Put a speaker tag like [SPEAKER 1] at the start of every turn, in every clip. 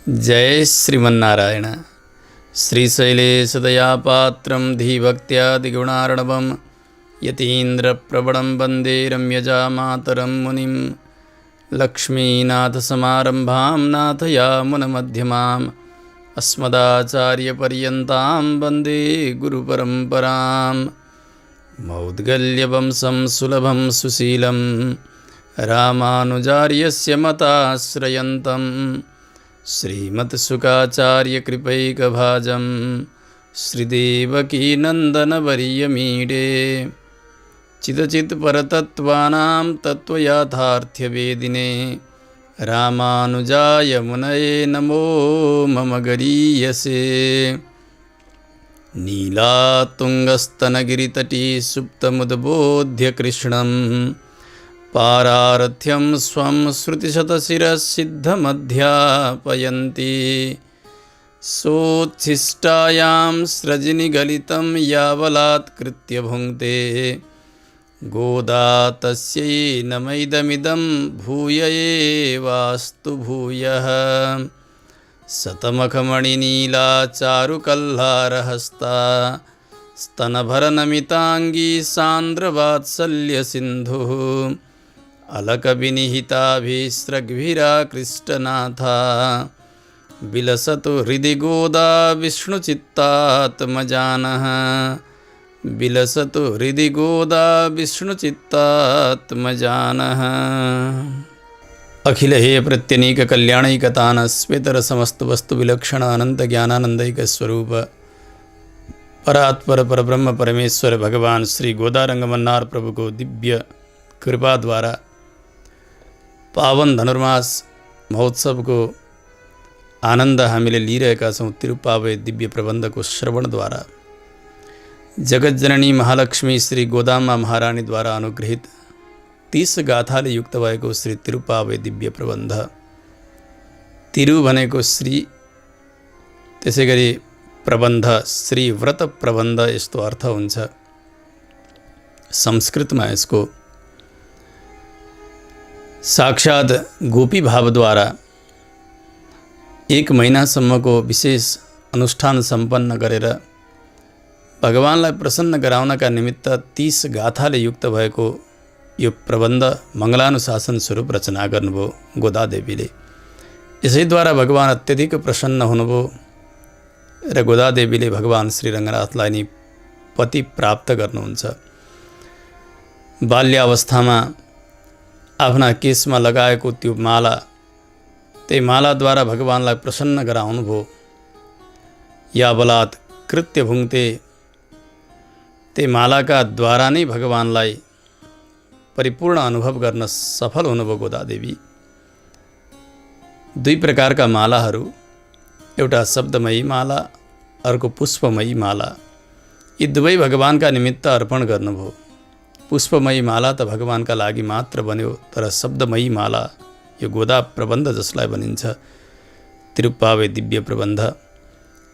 [SPEAKER 1] जय श्रीमन्नारायण। श्रीशैलेशदयापात्रं धीभक्त्यादिगुणार्णवं यतीन्द्रप्रवणं वन्दे रम्यजामातरं मुनिं। लक्ष्मीनाथसमारम्भां नाथयामुनमध्यमाम् अस्मदाचार्यपर्यन्तां वन्दे गुरुपरम्परां। मौद्गल्यवंशं सुलभं सुशीलं रामानुजार्यस्य मताश्रयन्तम् श्रीमत्सुखाचार्यकृपैकभाजं श्रीदेवकीनन्दनवर्यमीडे। चिदचित्परतत्त्वानां तत्त्वयाथार्थ्यवेदिने रामानुजाय मुनये नमो मम गरीयसे। नीलातुङ्गस्तनगिरितटी सुप्तमुद्बोध्य कृष्णं पारारथ्यं स्वं श्रुतिशतशिरसिद्धमध्यापयन्ति। सोच्छिष्टायां स्रजनिगलितं यावलात्कृत्य भुङ्क्ते गोदा तस्यै नमैदमिदं भूय एवास्तु भूयः। शतमखमणिनीला चारुकल्हारहस्ता स्तनभरनमिताङ्गी सान्द्रवात्सल्यसिन्धुः अलकविनिहिताभिस्रग्भिराकृष्टनाथा विलसतु हृदि गोदा विष्णुचित्तात्मजानः। विलसतु हृदि गोदा विष्णुचित्तात्मजानः। अखिल हेय प्रत्यनीक कल्याणैकतान स्वेतर समस्त वस्तु विलक्षण अनंत ज्ञानानंदैक स्वरूप परात्पर परब्रह्म परमेश्वर भगवान श्री गोदारंगमन्नार प्रभु को दिव्य कृपा द्वारा पावन धनुर्मास महोत्सव को आनंद हामीले लिइरहेका छौँ। तिरुप्पावे दिव्य प्रबन्धको श्रवणद्वारा जगज्जननी महालक्ष्मी श्री गोदाम्मा महारानी द्वारा अनुग्रहित 30 गाथाले युक्त भएको श्री तिरुप्पावे दिव्य प्रबन्ध। तिरु भनेको श्री, त्यसैगरी प्रबन्ध श्री व्रत प्रबन्ध यस्तो अर्थ हुन्छ। संस्कृतमा यसको साक्षात गोपी भावद्वारा 1 महिनासम्मको विशेष अनुष्ठान सम्पन्न गरेर भगवानलाई प्रसन्न गराउनका निमित्त 30 गाथाले युक्त भएको यो प्रबन्ध मङ्गलानुशासन स्वरूप रचना गर्नुभयो गोदादेवीले। यसैद्वारा भगवान अत्यधिक प्रसन्न हुनुभयो र गोदादेवीले भगवान श्री रङ्गनाथलाई नि पति प्राप्त गर्नुहुन्छ। बाल्यावस्थामा आफ्ना केशमा लगाएको त्यो माला, त्यही मालाद्वारा भगवानलाई प्रसन्न गराउनुभयो। या बलात् कृत्य भुङ्क्ते, त्यही मालाका द्वारा नै भगवानलाई परिपूर्ण अनुभव गर्न सफल हुनुभयो गोदादेवी। 2 प्रकारका मालाहरू, एउटा शब्दमयी माला, अर्को पुष्पमयी माला, यी दुवै भगवानका निमित्त अर्पण गर्नुभयो। पुष्पमयी माला त भगवानका लागि मात्र बन्यो, तर शब्दमयी माला यो गोदा प्रबन्ध जसलाई भनिन्छ तिरुप्पावे दिव्य प्रबन्ध,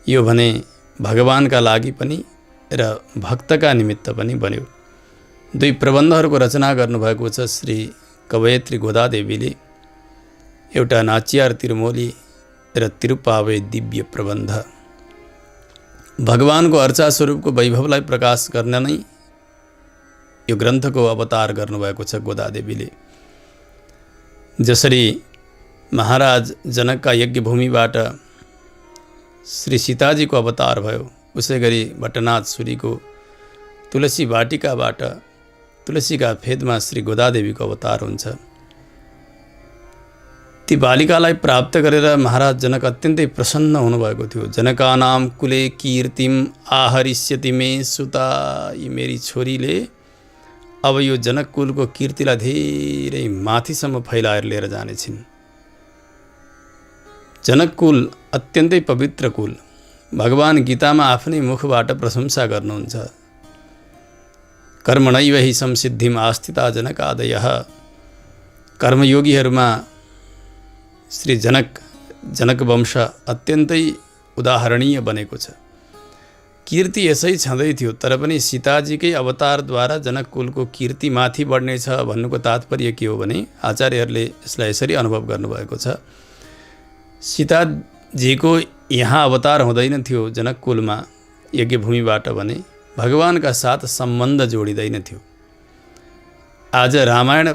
[SPEAKER 1] यो भने भगवानका लागि पनि र भक्तका निमित्त पनि बन्यो। 2 प्रबन्धहरूको रचना गर्नुभएको छ श्री कवयत्री गोदादेवीले। एउटा नाचियार तिरुमोली र तिरुप्पावे दिव्य प्रबन्ध। भगवानको अर्चा स्वरूपको वैभवलाई प्रकाश गर्न नै यो ग्रन्थको अवतार गर्नुभएको छ गोदादेवीले। जसरी महाराज जनकका यज्ञभूमिबाट श्री सीताजीको अवतार भयो, उसै गरी भट्टनाथ सूरीको तुलसी वाटिकाबाट तुलसीका फेदमा श्री गोदादेवीको अवतार हुन्छ। ती बालिकालाई प्राप्त गरेर महाराज जनक अत्यन्तै प्रसन्न हुनुभएको थियो। जनकानाम कुले कीर्तिम आहरिष्यति मे सुता, यी मेरी छोरीले अब यो जनक कुलको कीर्तिलाई धेरै माथिसम्म फैलाएर लिएर जानेछिन्। जनक कुल अत्यन्तै पवित्र कुल। भगवान गीतामा आफ्नै मुखबाट प्रशंसा गर्नुहुन्छ। कर्मणैव हि संसिद्धिम आस्थिता जनकादयः। कर्मयोगीहरूमा श्री जनक वंश अत्यन्तै उदाहरणीय बनेको छ। कीर्ति यसै छँदै थियो, तर पनि सीताजीकै अवतारद्वारा जनककुलको कीर्ति माथि बढ्नेछ भन्नुको तात्पर्य के हो भने आचार्यहरूले यसलाई यसरी अनुभव गर्नुभएको छ। सीता जेको यहाँ अवतार हुँदैन थियो जनककुलमा यज्ञभूमिबाट भने भगवानका साथ सम्बन्ध जोडिँदैन थियो। आज रामायण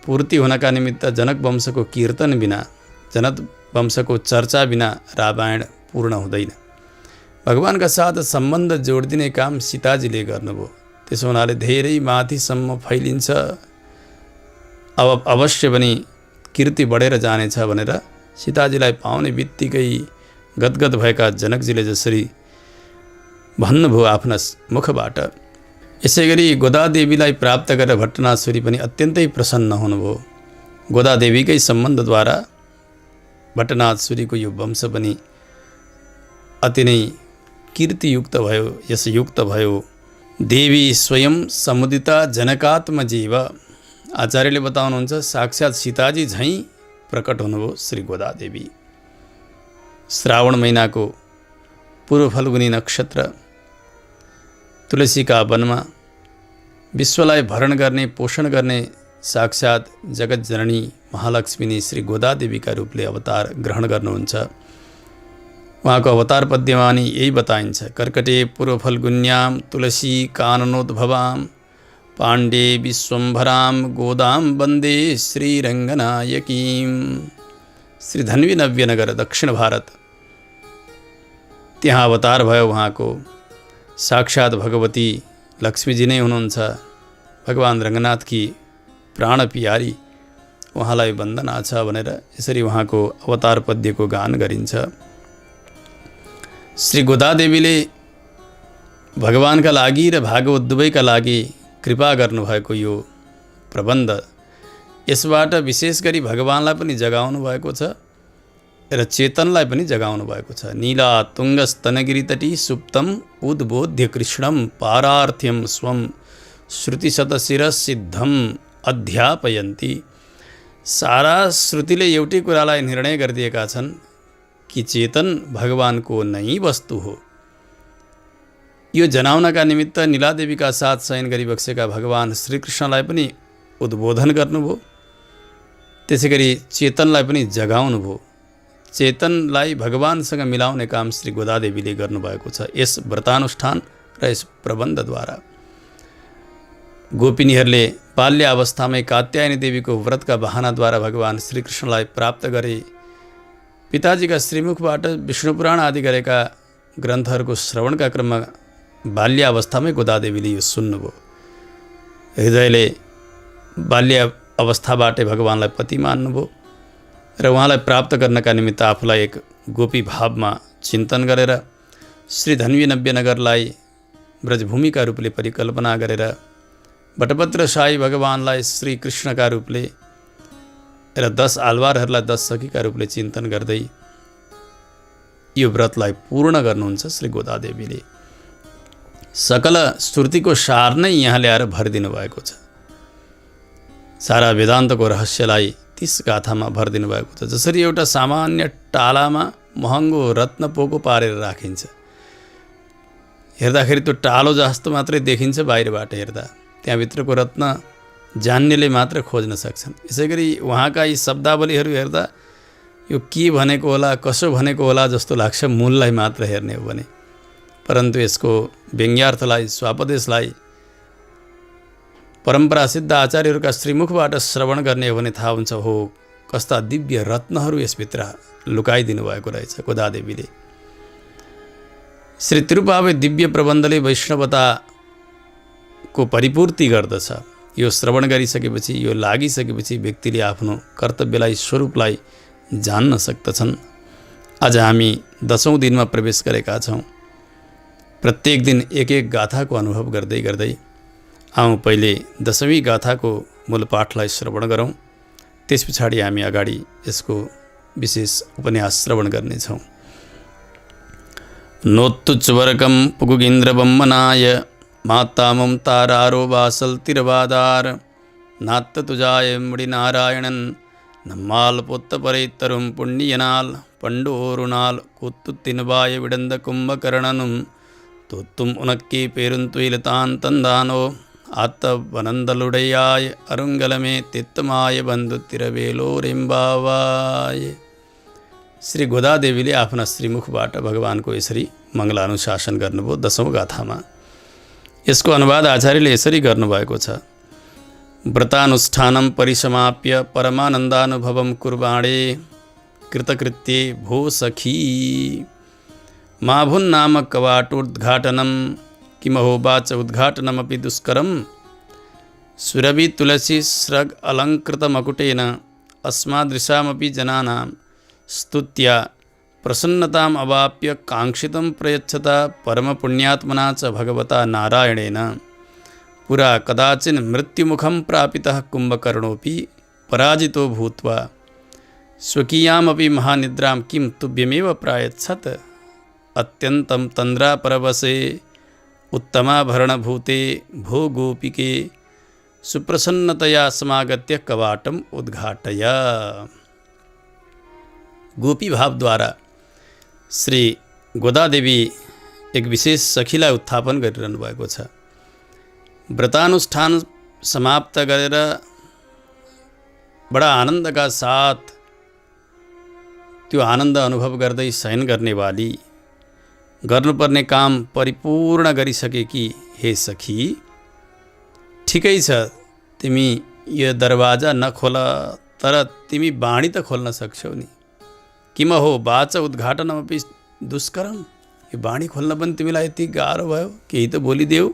[SPEAKER 1] पूर्ति हुनका निमित्त जनक वंशको कीर्तन बिना, जनक वंशको चर्चा बिना रामायण पूर्ण हुँदैन। भगवानका साथ सम्बन्ध जोडिदिने काम सीताजीले गर्नुभयो। त्यसो हुनाले धेरै माथिसम्म फैलिन्छ, अब अवश्य पनि कीर्ति बढेर जानेछ भनेर सीताजीलाई पाउने बित्तिकै गदगद भएका जनकजीले जसरी भन्नुभयो आफ्ना मुखबाट, यसै गरी गोदादेवीलाई प्राप्त गरेर भट्टनासुरी पनि अत्यन्तै प्रसन्न हुनुभयो। गोदादेवीकै सम्बन्धद्वारा भट्टनासुरीको यो वंश पनि अति नै कीर्तियुक्त भयो, यशयुक्त भयो। देवी स्वयं समुदिता जनकात्मजीव, आचार्यले बताउनुहुन्छ साक्षात् सीताजी झैँ प्रकट हुनुभयो श्री गोदादेवी। श्रावण महिनाको पूर्व फल्गुनी नक्षत्र, तुलसीका वनमा विश्वलाई भरण गर्ने, पोषण गर्ने साक्षात् जगत जननी महालक्ष्मी श्री गोदादेवीका रूपले अवतार ग्रहण गर्नुहुन्छ। उहाँको अवतार पद्यमा नि यही बताइन्छ। कर्कटे पूर्व फल्गुन्यां तुलसी काननोद्भवां पाण्डे विश्वम्भरां गोदां वन्दे श्रीरङ्गनायकीं। श्री धन्वी नव्यनगर दक्षिण भारत, त्यहाँ अवतार भयो उहाँको। साक्षात् भगवती लक्ष्मीजी नै हुनुहुन्छ। भगवान रङ्गनाथकी प्राण प्यारी, उहाँलाई वन्दना छ भनेर यसरी उहाँको अवतार पद्यको गान गरिन्छ। श्री गोदादेवीले भगवानका लागि र भागवत दुवैका लागि कृपा गर्नुभएको यो प्रबन्ध, यसबाट विशेष गरी भगवानलाई पनि जगाउनु भएको छ र चेतनलाई पनि जगाउनु भएको छ। नीला तुङ्गस्तनगिरितटी सुप्तम उद्बोध्य कृष्णम पारार्थ्यम स्वम श्रुतिशतशिरसिद्धम अध्यापयन्ती। सारा श्रुतिले एउटै कुरालाई निर्णय गरिदिएका छन् कि चेतन भगवानको नै वस्तु हो। यो जनाउनका निमित्त नीलादेवीका साथ शयन गरिबक्सेका भगवान श्रीकृष्णलाई पनि उद्बोधन गर्नुभयो, त्यसै गरी चेतनलाई पनि जगाउनु भयो। चेतनलाई भगवानसँग मिलाउने काम श्री गोदादेवीले गर्नुभएको छ यस व्रतानुष्ठान र यस प्रबन्धद्वारा। गोपिनीहरूले बाल्य अवस्थामै कात्यायनी देवीको व्रतका बहानाद्वारा भगवान श्रीकृष्णलाई प्राप्त गरे। पिताजीका श्रीमुखबाट विष्णु पुराण आदि गरेका ग्रन्थहरूको श्रवणका क्रममा बाल्य अवस्थामै गोदादेवीले यो सुन्नुभयो। हृदयले बाल्य अवस्थाबाटै भगवानलाई पति मान्नुभयो र उहाँलाई प्राप्त गर्नका निमित्त आफूलाई एक गोपी भावमा चिन्तन गरेर श्री धन्वी नव्यनगरलाई ब्रजभूमिका रूपले परिकल्पना गरेर बटपत्र शाही भगवानलाई श्री कृष्णका रूपले र 10 आलवारहरूलाई 10 सखीका रूपले चिन्तन गर्दै यो व्रतलाई पूर्ण गर्नुहुन्छ श्री गोदादेवीले। सकल श्रुतिको सार नै यहाँ ल्याएर भरिदिनु भएको छ। सारा वेदान्तको रहस्यलाई 30 गाथामा भरिदिनु भएको छ। जसरी एउटा सामान्य टालामा महँगो रत्न पोको पारेर राखिन्छ, हेर्दाखेरि त्यो टालो जस्तो मात्रै देखिन्छ बाहिरबाट हेर्दा, त्यहाँभित्रको रत्न जान्नेले मात्र खोज्न सक्छन्। यसै गरी उहाँका यी शब्दावलीहरू हेर्दा यो के भनेको होला, कसो भनेको होला जस्तो लाग्छ मूललाई मात्र हेर्ने हो भने, परन्तु यसको व्यङ्ग्यार्थलाई, स्वापदेशलाई परम्परा सिद्ध आचार्यहरूका श्रीमुखबाट श्रवण गर्ने हो भने थाहा हुन्छ, हो कस्ता दिव्य रत्नहरू यसभित्र लुकाइदिनु भएको रहेछ गोदादेवीले। श्री तिरुपावे दिव्य प्रबन्धले वैष्णवताको परिपूर्ति गर्दछ। यो श्रवण गरिसकेपछि, यो लागिसकेपछि व्यक्तिले आफ्नो कर्तव्यलाई, स्वरूपलाई जान्न सक्दछन्। आज हामी 10औं दिनमा प्रवेश गरेका छौँ। प्रत्येक दिन एक एक गाथाको अनुभव गर्दै गर्दै आउँ पहिले 10वीं गाथाको मूल पाठलाई श्रवण गरौँ। त्यस पछाडि हामी अगाडि यसको विशेष उपन्यास श्रवण गर्नेछौँ। नोत्तुच्वरकं पुगुगीन्द्रबम्मनाय माता ममतारारो वासल तिरवादार नात्त तुजाय मुडिनारायणन नम्माल पुत्त परेत्तरुं पुण्यनाल पंडोरुनाल कुत्तुत्तिनवाय विडंद कुंभकर्णनुं तुत्तुम उनक्की पेरुंतुइलतान तंदानो आत्त वनंदलुडयाय अरुंगलमे तित्तमाय बंधु तिरवेलोरेंबावाय। श्री गोदादेवीले आफ्ना श्रीमुखबाट भगवानको यसरी मङ्गलानुशासन गर्नुभयो 10औं गाथामा। यसको अनुवाद आचार्यले यसरी गर्नुभएको छ। व्रतानुष्ठानं परिसमाप्य परमानन्दानुभवं कुर्वाणे कृतकृत्ये भो सखी माभुन्नाम कवाटोद्घाटनं किमहोवाच उद्घाटनमपि दुष्करं सुरभि तुलसी स्रग अलङ्कृतमकुटेन अस्मादृशामपि जनानां स्तुत्या प्रसन्नताम् अवाप्य काङ्क्षितं प्रयच्छता परमपुण्यात्मना च भगवता नारायणेन पुरा कदाचिन् मृत्युमुखं प्रापितः कुम्भकर्णोऽपि पराजितो भूत्वा स्वकीयामपि महानिद्रां किं तुभ्यमेव प्रायच्छत् अत्यन्तं तन्द्रापरवशे उत्तमाभरणभूते भो गोपिके सुप्रसन्नतया समागत्य कवाटम उद्घाटय। गोपी भाव द्वारा श्री गोदादेवी एक विशेष सखीलाई उत्थापन गरिरहनु भएको छ। व्रतानुष्ठान समाप्त गरेर बडा आनन्दका साथ त्यो आनन्द अनुभव गर्दै शयन गर्नेवाली गर्नुपर्ने काम परिपूर्ण गरिसकेकी हे सखी, ठिकै छ तिमी यो दरवाजा नखोल, तर तिमी बाणी त खोल्न सक्छौ नि। किम हो वाच उद्घाटनमपि दुष्करम, यो बाणी खोल्न पनि तिमीलाई यति गाह्रो भयो, केही त बोलिदेऊ।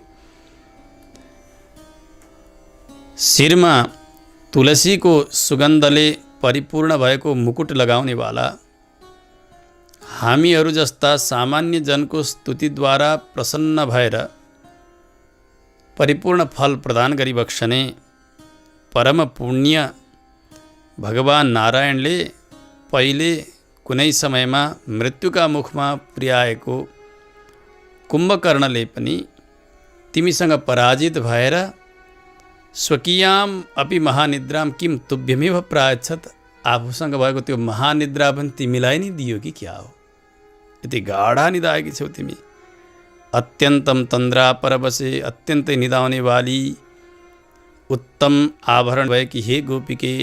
[SPEAKER 1] शिरमा तुलसीको सुगन्धले परिपूर्ण भएको मुकुट लगाउनेवाला हामीहरू जस्ता सामान्य जनको स्तुतिद्वारा प्रसन्न भएर परिपूर्ण फल प्रदान गरिबक्सने परम पुण्य भगवान नारायणले पहिले कुनै समयमा मृत्युका मुखमा पुर्याएको कुम्भकर्णले पनि तिमीसँग पराजित भएर स्वकीयाम अपि महानिद्रां किम तुभ्यमेव प्रायच्छत्, आफूसँग भएको त्यो महानिद्रा पनि तिमीलाई नै दियो कि क्या हो? यति गाढा निदाएकी छौ तिमी। अत्यन्तम तन्द्रा परवशे, अत्यन्तै निदाउने वाली उत्तम आभरण भएकी हे गोपिके,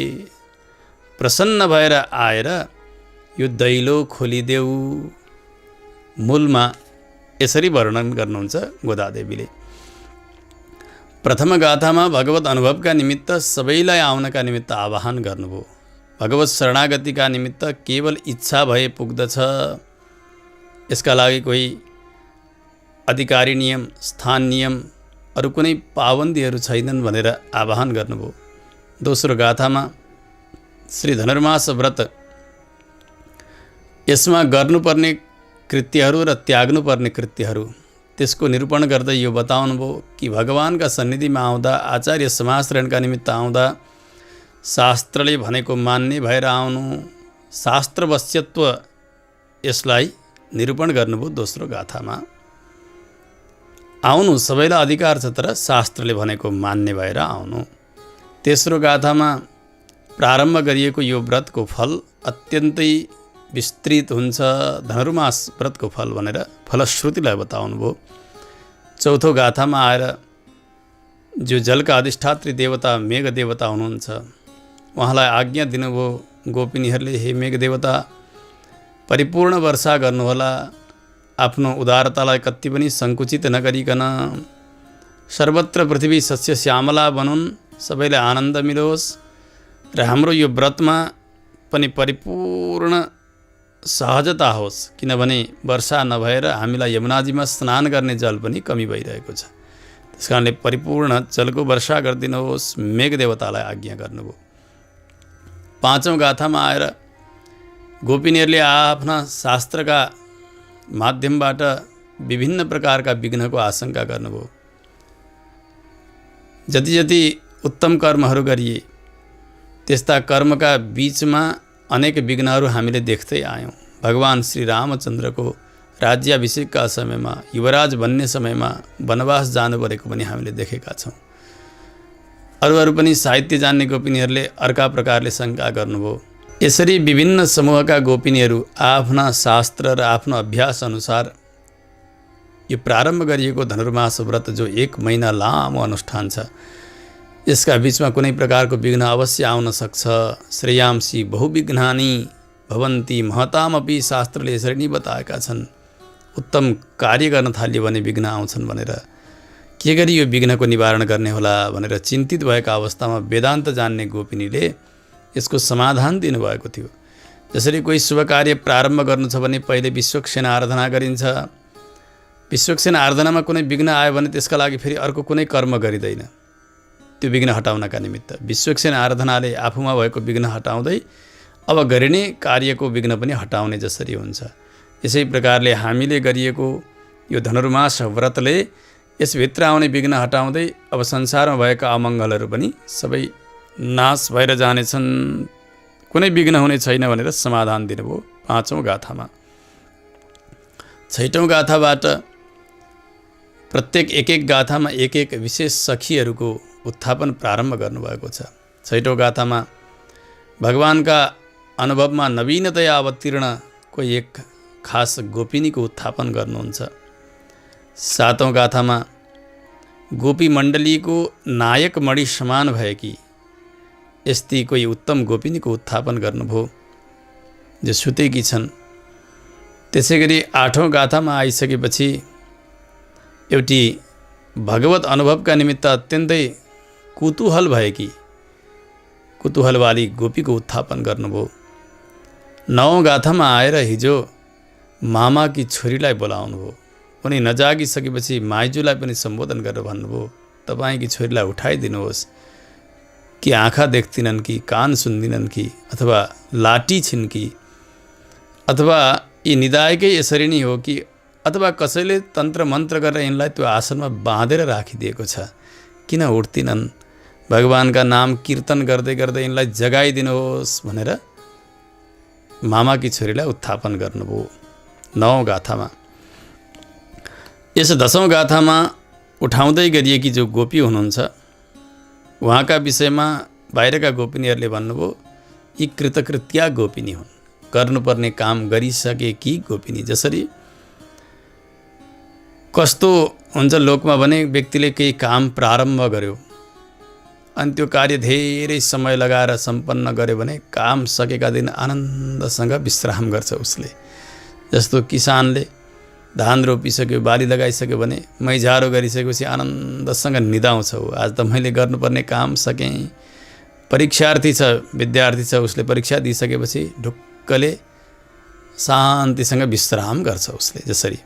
[SPEAKER 1] प्रसन्न भएर आएर यो दैलो खोलिदेऊ। मूलमा यसरी वर्णन गर्नुहुन्छ गोदादेवीले। प्रथम गाथामा भगवत अनुभवका निमित्त सबैलाई आउनका निमित्त आह्वान गर्नुभयो। भगवत शरणागतिका निमित्त केवल इच्छा भए पुग्दछ, यसका लागि कोही अधिकारी नियम, स्थान नियम, अरू कुनै पाबन्दीहरू छैनन् भनेर आह्वान गर्नुभयो। दोस्रो गाथामा श्री धनुर्मास व्रत, यसमा गर्नुपर्ने कृत्यहरू र त्याग्नुपर्ने कृत्यहरू, त्यसको निरूपण गर्दै यो बताउनुभयो कि भगवानका सन्निधिमा आउँदा, आचार्य समाश्रयणका निमित्त आउँदा शास्त्रले भनेको मान्ने भएर आउनु, शास्त्रवश्यत्व यसलाई निरूपण गर्नुभयो। दोस्रो गाथामा आउनु सबैलाई अधिकार छ, तर शास्त्रले भनेको मान्ने भएर आउनु। तेस्रो गाथामा प्रारम्भ गरिएको यो व्रतको फल अत्यन्तै विस्तृत हुन्छ, धनुर्मास व्रतको फल भनेर फलश्रुतिलाई बताउनुभयो। चौथो गाथामा आएर जो जलका अधिष्ठात्री देवता मेघ देवता हुनुहुन्छ, उहाँलाई आज्ञा दिनुभयो गोपिनीहरूले, हे मेघ देवता परिपूर्ण वर्षा गर्नुहोला, आफ्नो उदारतालाई कति पनि सङ्कुचित नगरिकन सर्वत्र पृथ्वी सस्य श्यामला बनुन्, सबैलाई आनन्द मिलोस् र हाम्रो यो व्रतमा पनि परिपूर्ण सहजता होस्, किनभने वर्षा नभएर हामीलाई यमुनाजीमा स्नान गर्ने जल पनि कमी भइरहेको छ। त्यस कारणले परिपूर्ण जलको वर्षा गरिदिनुहोस्, मेघ देवतालाई आज्ञा गर्नुभयो। पाँचौँ गाथामा आएर गोपिनीहरूले आफ्ना शास्त्रका माध्यमबाट विभिन्न प्रकारका विघ्नको आशंका गर्नुभयो। जति जति उत्तम कर्महरू गरिए त्यस्ता कर्मका बीचमा अनेक विघ्नहरू हामीले देख्दै आयौँ। भगवान श्री रामचन्द्रको राज्याभिषेकका समयमा, युवराज बन्ने समयमा वनवास जानु परेको पनि हामीले देखेका छौँ। अरू पनि साहित्य जान्ने गोपिनीहरूले अर्का प्रकारले शङ्का गर्नुभयो। यसरी विभिन्न समूहका गोपिनीहरू आफ्ना शास्त्र र आफ्नो अभ्यास अनुसार यो प्रारम्भ गरिएको धनुर्मास व्रत जो 1 महिना लामो अनुष्ठान छ, यसका बीचमा कुनै प्रकारको विघ्न अवश्य आउन सक्छ। श्रेयांसी बहुविघ्नानि भवन्ति महतामपि शास्त्रले यसरी नै बताएका छन्। उत्तम कार्य गर्न थाल्यो भने विघ्न आउँछन् भनेर, के गरी यो विघ्नको निवारण गर्ने होला भनेर चिन्तित भएका अवस्थामा वेदान्त जान्ने गोपिनीले यसको समाधान दिनुभएको थियो। जसरी कोही शुभ कार्य प्रारम्भ गर्नु छ भने पहिले विश्वक्सेन आराधना गरिन्छ। विश्वक्सेन आराधनामा कुनै विघ्न आयो भने त्यसका लागि फेरि अर्को कुनै कर्म गरिँदैन, त्यो विघ्न हटाउनका निमित्त। विश्वक्सेन आराधनाले आफूमा भएको विघ्न हटाउँदै अब गरिने कार्यको विघ्न पनि हटाउने जसरी हुन्छ, यसै प्रकारले हामीले गरिएको यो धनुर्मास व्रतले यसभित्र आउने विघ्न हटाउँदै अब संसारमा भएका अमङ्गलहरू पनि सबै नाश भएर जानेछन्, कुनै विघ्न हुने छैन भनेर समाधान दिनुभयो 5औं गाथामा। 6औं गाथाबाट प्रत्येक एक गाथामा एक विशेष सखीहरूको उत्थापन प्रारम्भ गर्नुभएको छ। 6औं गाथामा भगवानका अनुभवमा नवीनतया अवतीर्ण कोही एक खास गोपिनीको उत्थापन गर्नुहुन्छ। 7औं गाथामा गोपी मण्डलीको नायक मणि समान भएकी यस्ती कोही उत्तम गोपिनीको उत्थापन गर्नुभयो जो सुतेकी छन्। त्यसै गरी 8औं गाथामा आइसकेपछि एउटी भगवत अनुभवका निमित्त अत्यन्तै कुतूहलवाली गोपीको उत्थापन गर्नुभयो। 9औं गाथामा आएर हिजो मामाकी छोरीलाई बोलाउनुभयो। उनी नजागिसकेपछि माइजूलाई पनि सम्बोधन गरेर भन्नुभयो, तपाईँकी छोरीलाई उठाइदिनुहोस्, कि आँखा देख्दिनन् कि कान सुन्दिनन् कि अथवा लाटी छिन् कि अथवा यी निदायकै यसरी नै हो कि अथवा कसैले तन्त्र मन्त्र गरेर यिनलाई त्यो आसनमा बाँधेर राखिदिएको छ, किन उठ्दिनन्, भगवानका नाम कीर्तन गर्दै गर्दै यिनलाई जगाइदिनुहोस् भनेर मामाकी छोरीलाई उत्थापन गर्नुभयो 9औं गाथामा। यस 10औं गाथामा उठाउँदै गरिएकी जो गोपी हुनुहुन्छ उहाँका विषयमा बाहिरका गोपिनीहरूले भन्नुभयो यी कृतकृत्या गोपिनी हुन्, गर्नुपर्ने काम गरिसकेकी गोपिनी। जसरी कस्तो हुन्छ लोकमा भने व्यक्तिले केही काम प्रारम्भ गर्यो अनि त्यो कार्य धेरै समय लगाएर सम्पन्न गर्यो भने काम सकेका दिन आनन्दसँग विश्राम गर्छ उसले। जस्तो किसानले धान रोपिसक्यो, बाली लगाइसक्यो भने मैझारो गरिसकेपछि आनन्दसँग निदाउँछ, आज त मैले गर्नुपर्ने काम सकेँ। परीक्षार्थी छ, विद्यार्थी छ, उसले परीक्षा दिइसकेपछि ढुक्कले शान्तिसँग विश्राम गर्छ उसले। जसरी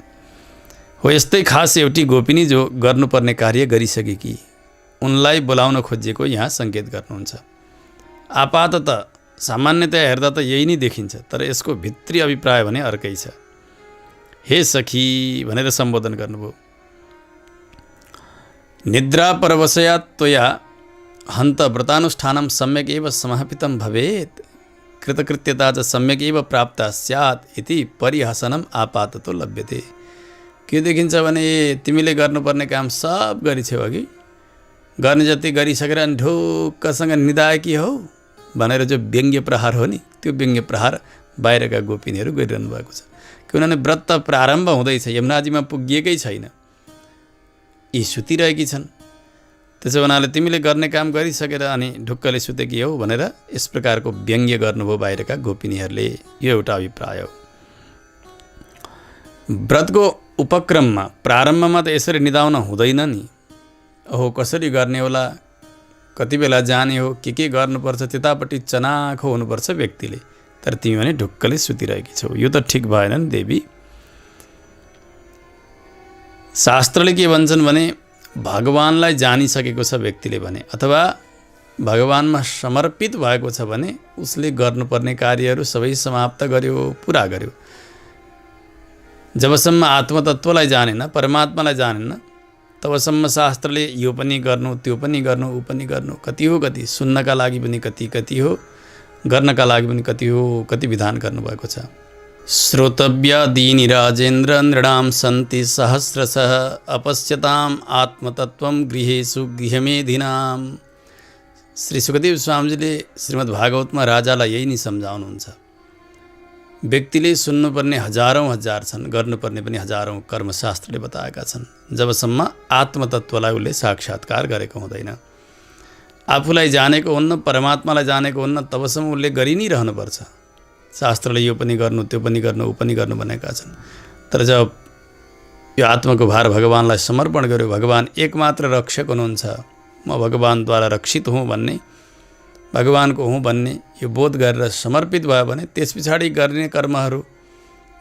[SPEAKER 1] हो यस्तै खास एउटी गोपिनी जो गर्नुपर्ने कार्य गरिसकेकी, उनलाई बोलाउन खोजिएको यहाँ सङ्केत गर्नुहुन्छ। आपाततः सामान्यतया हेर्दा त यही नै देखिन्छ, तर यसको भित्री अभिप्राय भने अर्कै छ। हे सखी भनेर सम्बोधन गर्नुभयो। निद्रा परवशयात् त्वया हन्त व्रतानुष्ठानं सम्यक एव समापितं भवेत्, कृतकृत्यता च सम्यक एव प्राप्ता स्यात् इति परिहासनम् आपाततो लभ्यते। के देखिन्छ भने तिमीले गर्नुपर्ने काम सब गरिछौ, अघि गर्ने जति गरिसकेर अनि ढुक्कसँग निदाएकी हौ भनेर जो व्यङ्ग्य प्रहार हो नि, त्यो व्यङ्ग्य प्रहार बाहिरका गोपिनीहरू गरिरहनु भएको छ। किनभने व्रत त प्रारम्भ हुँदैछ, यमुनाजीमा पुगिएकै छैन, यी सुतिरहेकी छन्। त्यसो हुनाले तिमीले गर्ने काम गरिसकेर अनि ढुक्कले सुतेकी हौ भनेर यस प्रकारको व्यङ्ग्य गर्नुभयो बाहिरका गोपिनीहरूले। यो एउटा अभिप्राय हो। व्रतको उपक्रममा प्रारम्भमा त यसरी निदाउन हुँदैन नि। ओहो कसरी गर्ने होला, कति बेला जाने हो, के गर्नुपर्छ, त्यतापट्टि चनाखो हुनुपर्छ व्यक्तिले। तर तिमी भने ढुक्कले सुतिरहेकी छौ, यो त ठिक भएन नि देवी। शास्त्रले के भन्छन् भने भगवानलाई जानिसकेको छ व्यक्तिले भने अथवा भगवानमा समर्पित भएको छ भने उसले गर्नुपर्ने कार्यहरू सबै समाप्त गर्यो, पुरा गर्यो। जबसम्म आत्मतत्त्वलाई जानेन, परमात्मालाई जानेन, तबसम्म शास्त्रले यो पनि गर्नु, त्यो पनि गर्नु, ऊ पनि गर्नु, कति हो कति, सुन्नका लागि पनि कति हो, गर्नका लागि पनि कति हो, कति विधान गर्नुभएको छ। श्रोतव्यादीनि राजेन्द्र नृणां सन्ति सहस्रशः अपश्यताम् आत्मतत्त्वं गृहेषु गृहमेधिनाम्। श्री सुखदेव स्वामीजीले श्रीमद् भागवतमा राजालाई यही नै सम्झाउनुहुन्छ। व्यक्तिले सुन्नुपर्ने हजारौँ छन्, गर्नुपर्ने पनि हजारौँ कर्मशास्त्रले बताएका छन्। जबसम्म आत्मतत्त्वलाई उसले साक्षात्कार गरेको हुँदैन, आफूलाई जानेको हुन्न, परमात्मालाई जानेको हुन्न, तबसम्म उसले गरि नै रहनुपर्छ। शास्त्रले यो पनि गर्नु त्यो पनि गर्नु ऊ पनि गर्नु भनेका छन्। तर जब यो आत्माको भार भगवानलाई समर्पण गर्यो, भगवान एकमात्र रक्षक हुनुहुन्छ, म भगवानद्वारा रक्षित हुँ भन्ने, भगवानको हुँ भन्ने यो बोध गरेर समर्पित भयो भने त्यस पछाडि गर्ने कर्महरू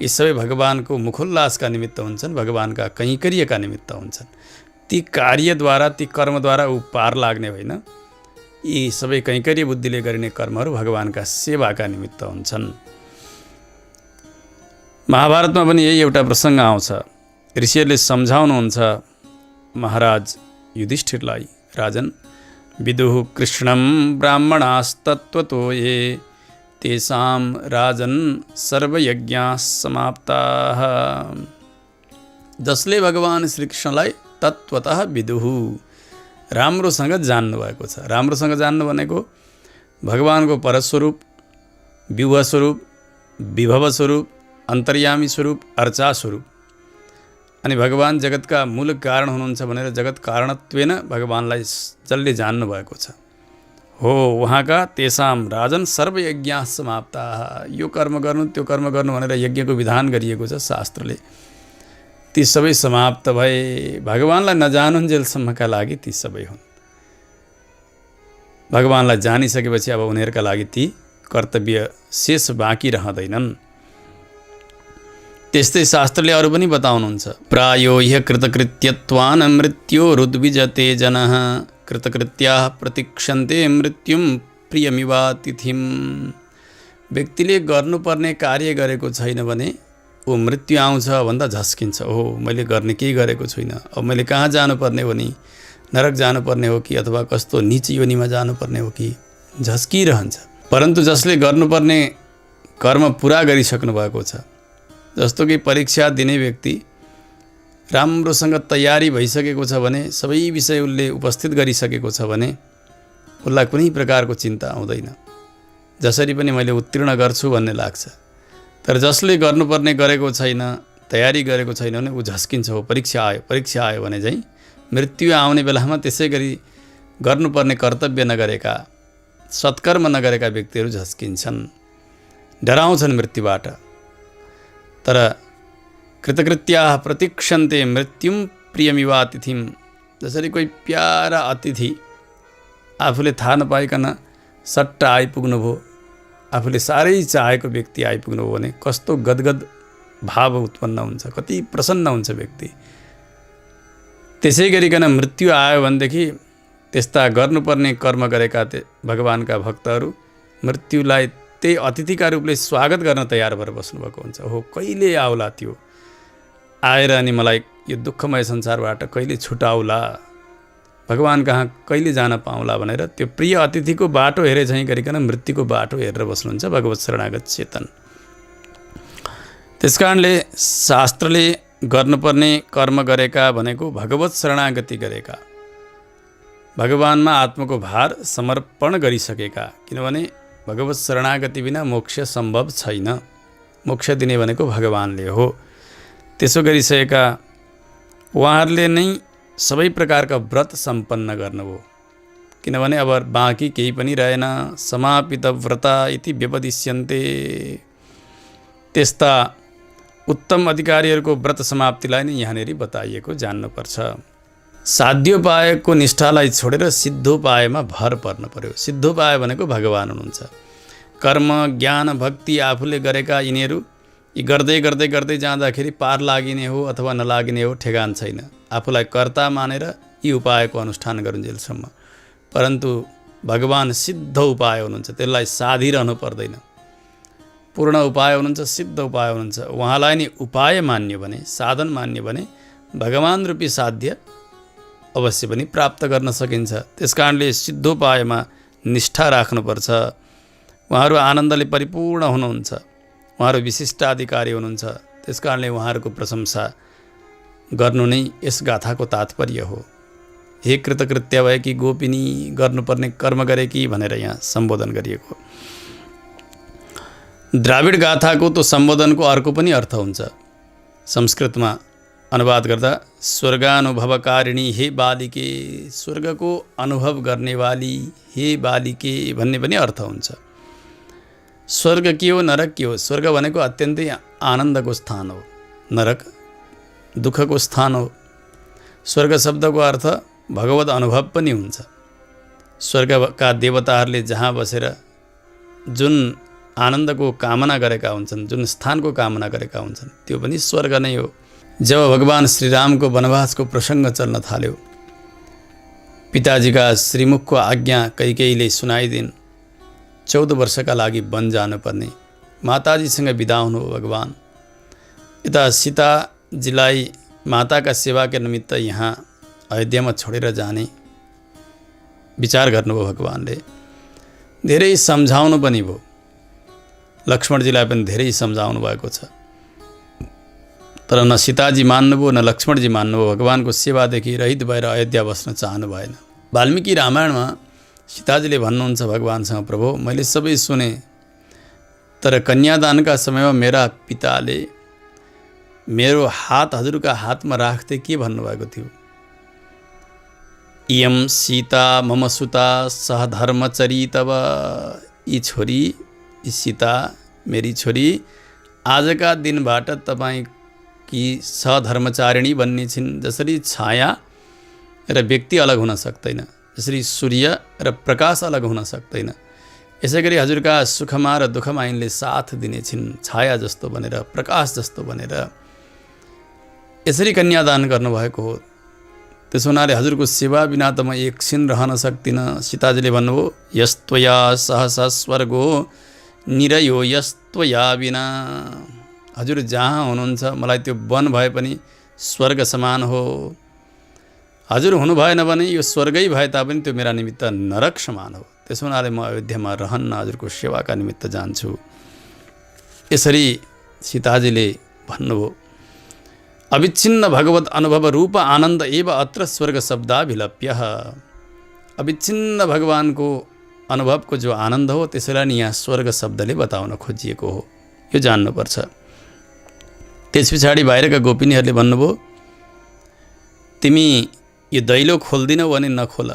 [SPEAKER 1] यी सबै भगवानको मुखोल्लासका निमित्त हुन्छन्, भगवानका कैंकर्यका निमित्त हुन्छन्। ती कार्यद्वारा ती कर्मद्वारा ऊ पार लाग्ने होइन, यी सबै कैंकर्य बुद्धिले गरिने कर्महरू भगवानका सेवाका निमित्त हुन्छन्। महाभारतमा पनि यही एउटा प्रसङ्ग आउँछ। ऋषिहरूले सम्झाउनुहुन्छ महाराज युधिष्ठिरलाई, राजन विदुः कृष्णं ब्राह्मणास्तत्त्वतो ये तेषां राजन सर्वयज्ञाः समाप्ताः। जसले भगवान श्रीकृष्णलाई तत्त्वतः विदुः राम्रोसँग जान्नुभएको छ। राम्रोसँग जान्नु भनेको भगवानको परस्वरूप, विभव स्वरूप, विभव स्वरूप, अन्तर्यामी स्वरूप, अर्चा स्वरूप, अनि भगवान जगतका मूल कारण हुनुहुन्छ भनेर जगत कारणत्वेन भगवानलाई जसले जान्नुभएको छ हो उहाँका तेषां राजन सर्वयज्ञाः समाप्ताः। यो कर्म गर्नु त्यो कर्म गर्नु भनेर यज्ञको विधान गरिएको छ शास्त्रले, ती सबै समाप्त भए। भगवानलाई नजानुन्जेलसम्मका लागि ती सबै हुन्। भगवानलाई जानिसकेपछि अब उनीहरूका लागि ती कर्तव्य शेष बाँकी रहँदैनन्। त्यस्तै शास्त्रले अरू पनि बताउनुहुन्छ। प्रायो ह्य कृतकृत्यत्वान् मृत्योरुद्विजते जनः कृतकृत्याः प्रतीक्षन्ते मृत्युं प्रियमिवातिथिम्। व्यक्तिले गर्नुपर्ने कार्य गरेको छैन भने ऊ मृत्यु आउँछ भन्दा झस्किन्छ। ओहो मैले गर्ने केही गरेको छुइनँ, अब मैले कहाँ जानुपर्ने हो नि, नरक जानुपर्ने हो कि अथवा कस्तो नीच योनिमा जानुपर्ने हो कि झस्किरहन्छ। परन्तु जसले गर्नुपर्ने कर्म पुरा गरिसक्नु भएको छ, जस्तो कि परीक्षा दिने व्यक्ति राम्रोसँग तयारी भइसकेको छ भने, सबै विषय उसले उपस्थित गरिसकेको छ भने उसलाई कुनै प्रकारको चिन्ता आउँदैन, जसरी पनि मैले उत्तीर्ण गर्छु भन्ने लाग्छ। तर जसले गर्नुपर्ने गरेको छैन, तयारी गरेको छैन भने ऊ झस्किन्छ। हो परीक्षा आयो भने चाहिँ मृत्यु आउने बेलामा त्यसै गरी गर्नुपर्ने कर्तव्य नगरेका, सत्कर्म नगरेका व्यक्तिहरू झस्किन्छन्, डराउँछन् मृत्युबाट। तर कृतकृत्याः प्रतीक्षन्ते मृत्युं प्रियमिवातिथिम्। जसरी कोही प्यारा अतिथि आफूले थाहा नपाइकन सट्ट आइपुग्नु भयो, आफूले साह्रै चाहेको व्यक्ति आइपुग्नु भयो भने कस्तो गदगद भाव उत्पन्न हुन्छ, कति प्रसन्न हुन्छ व्यक्ति। त्यसै गरिकन मृत्यु आयो भनेदेखि त्यस्ता गर्नुपर्ने कर्म गरेका भगवानका भक्तहरू मृत्युलाई त्यही अतिथिका रूपले स्वागत गर्न तयार भएर बस्नुभएको हुन्छ। हो कहिले आउला त्यो, आएर अनि मलाई यो दुःखमय संसारबाट कहिले छुटाउला, भगवान कहाँ कहिले जान पाउँला भनेर त्यो प्रिय अतिथिको बाटो हेरे झैँ गरिकन मृत्युको बाटो हेरेर बस्नुहुन्छ भगवत शरणागत चेतन। त्यसकारणले शास्त्रले गर्नुपर्ने कर्म गरेका भनेको भगवत शरणागति गरेका, भगवानमा आत्माको भार समर्पण गरिसकेका। किनभने भगवत शरणागति बिना मोक्ष सम्भव छैन। मोक्ष दिने भनेको भगवानले हो। त्यसो गरिसकेका उहाँहरूले नै सबै प्रकारका व्रत सम्पन्न गर्नुभयो। किनभने अब बाँकी केही पनि रहेन। समापित व्रता इति व्यपदिश्यन्ते। त्यस्ता उत्तम अधिकारीहरूको व्रत समाप्तिलाई नै यहाँनिर बताइएको जान्नुपर्छ। साध्योपायको निष्ठालाई छोडेर सिद्धोपायमा भर पर्न पर्यो। सिद्धोपाय भनेको भगवान हुनुहुन्छ। कर्म ज्ञान भक्ति आफूले गरेका यिनीहरू यी गर्दै गर्दै गर्दै जाँदाखेरि पार लागिने हो अथवा नलागिने हो ठेगान छैन। आफूलाई कर्ता मानेर यी उपायको अनुष्ठान गरुन्जेलसम्म। परन्तु भगवान सिद्ध उपाय हुनुहुन्छ, त्यसलाई साधिरहनु पर्दैन। पूर्ण उपाय हुनुहुन्छ, सिद्ध उपाय हुनुहुन्छ। उहाँलाई नै उपाय मान्यो भने, साधन मान्यो भने भगवान रूपी साध्य अवश्य पनि प्राप्त गर्न सकिन्छ। त्यसकारणले सिद्धोपायमा निष्ठा राख्नुपर्छ। उहाँहरू आनन्दले परिपूर्ण हुनुहुन्छ, उहाँहरू विशिष्टाधिकारी हुनुहुन्छ। त्यसकारणले उहाँहरूको प्रशंसा गर्नु नै यस गाथाको तात्पर्य हो। हे कृतकृत्य भएकी गोपिनी, गर्नुपर्ने कर्म गरेकी भनेर यहाँ सम्बोधन गरिएको। द्राविड गाथाको त सम्बोधनको अर्को पनि अर्थ हुन्छ। संस्कृतमा अनुवाद गर्दा स्वर्गानुभवकारिणी हे बालिके, स्वर्गको अनुभव गर्नेवाली हे बालिके भन्ने पनि अर्थ हुन्छ। स्वर्ग के हो नरक के हो, स्वर्ग भनेको अत्यन्तै आनन्दको स्थान हो, नरक दुःखको स्थान हो। स्वर्ग शब्दको अर्थ भगवत अनुभव पनि हुन्छ। स्वर्गका देवताहरूले जहाँ बसेर जुन आनन्दको कामना गरेका हुन्छन्, जुन स्थानको कामना गरेका हुन्छन्, त्यो पनि स्वर्ग नै हो। जब भगवान श्रीरामको वनवासको प्रसङ्ग चल्न थाल्यो, पिताजीका श्रीमुखको आज्ञा कैकेयीले सुनाइदिन्, 14 वर्षका लागि वन जानुपर्ने। माताजीसँग बिदा हुनुभयो भगवान। यता सीताजीलाई माताका सेवाका निमित्त यहाँ अयोध्यामा छोडेर जाने विचार गर्नुभयो भगवानले। धेरै सम्झाउनु पनि भयो, लक्ष्मणजीलाई पनि धेरै सम्झाउनु भएको छ, तर न सीताजी मान्नुभयो न लक्ष्मणजी मान्नुभयो। भगवानको सेवादेखि रहित भएर अयोध्या बस्न चाहनु भएन। वाल्मीकि रामायणमा सीताजीले भन्नुहुन्छ भगवानसँग, प्रभु मैले सबै सुने, तर कन्यादानका समयमा मेरा पिताले मेरो हात हजुरका हातमा राख्दै के भन्नुभएको थियो? इयं सीता मम सुता सह धर्मचरी तब। यी छोरी, यी सीता मेरी छोरी आजका दिनबाट तपाईँकी सहधर्मचारिणी बन्ने छिन्। जसरी छाया र व्यक्ति अलग हुन सक्दैन, जसरी सूर्य र प्रकाश अलग हुन सक्दैन, यसै गरी हजुरका सुखमा र दुःखमा यिनले साथ दिने छिन्, छाया जस्तो बनेर, प्रकाश जस्तो बनेर। यसरी कन्यादान गर्नुभएको हो। त्यसो हुनाले हजुरको सेवा बिना त म एकछिन रहन सक्दिनँ। सीताजीले भन्नुभयो, यस्त्वया सहसा स्वर्गो निरयो यस्त्वया बिना। हजुर जहाँ हुनुहुन्छ मलाई त्यो वन भए पनि स्वर्ग समान हो। हजुर हुनु भएन भने यो स्वर्गै भए तापनि त्यो मेरा निमित्त नरक समान हो। त्यसो हुनाले म अयोध्यामा रहन्न, हजुरको सेवाका निमित्त जान्छु। यसरी सीताजीले भन्नुभयो। अविच्छिन्न भगवत अनुभव रूप आनन्द एव अत्र स्वर्ग शब्दाभिलप्य। अविच्छिन्न भगवानको अनुभवको जो आनन्द हो त्यसैलाई नि यहाँ स्वर्ग शब्दले बताउन खोजिएको हो, यो जान्नुपर्छ। त्यस पछाडि बाहिरका गोपिनीहरूले भन्नुभयो, तिमी यो दैलो खोल्दिनौ भने नखोल,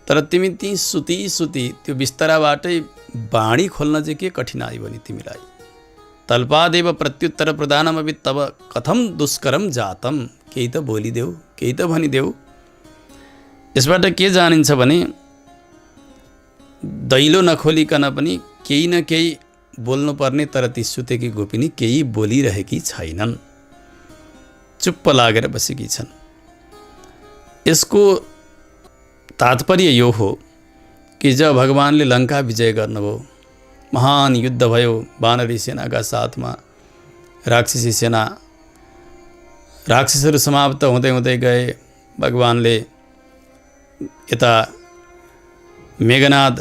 [SPEAKER 1] तर तिमी ती सुती सुती त्यो बिस्तराबाटै बाणी खोल्न चाहिँ के कठिनाई भयो नि तिमीलाई? तल्पादेव प्रत्युत्तर प्रदानमपि तब कथम दुष्करम जातम। केही त बोलिदेऊ, केही त भनिदेऊ। यसबाट के जानिन्छ भने दैलो नखोलिकन पनि केही न केही बोल्नुपर्ने, तर ती सुतेकी गोपिनी केही बोलिरहेकी छैनन्, चुप्प लागेर बसेकी छन्। यसको तात्पर्य यो हो कि जब भगवानले लङ्का विजय गर्नुभयो, महान युद्ध भयो वानरी सेनाका साथमा, राक्षसी सेना, राक्षसहरू समाप्त हुँदै हुँदै गए। भगवानले यता मेघनाद,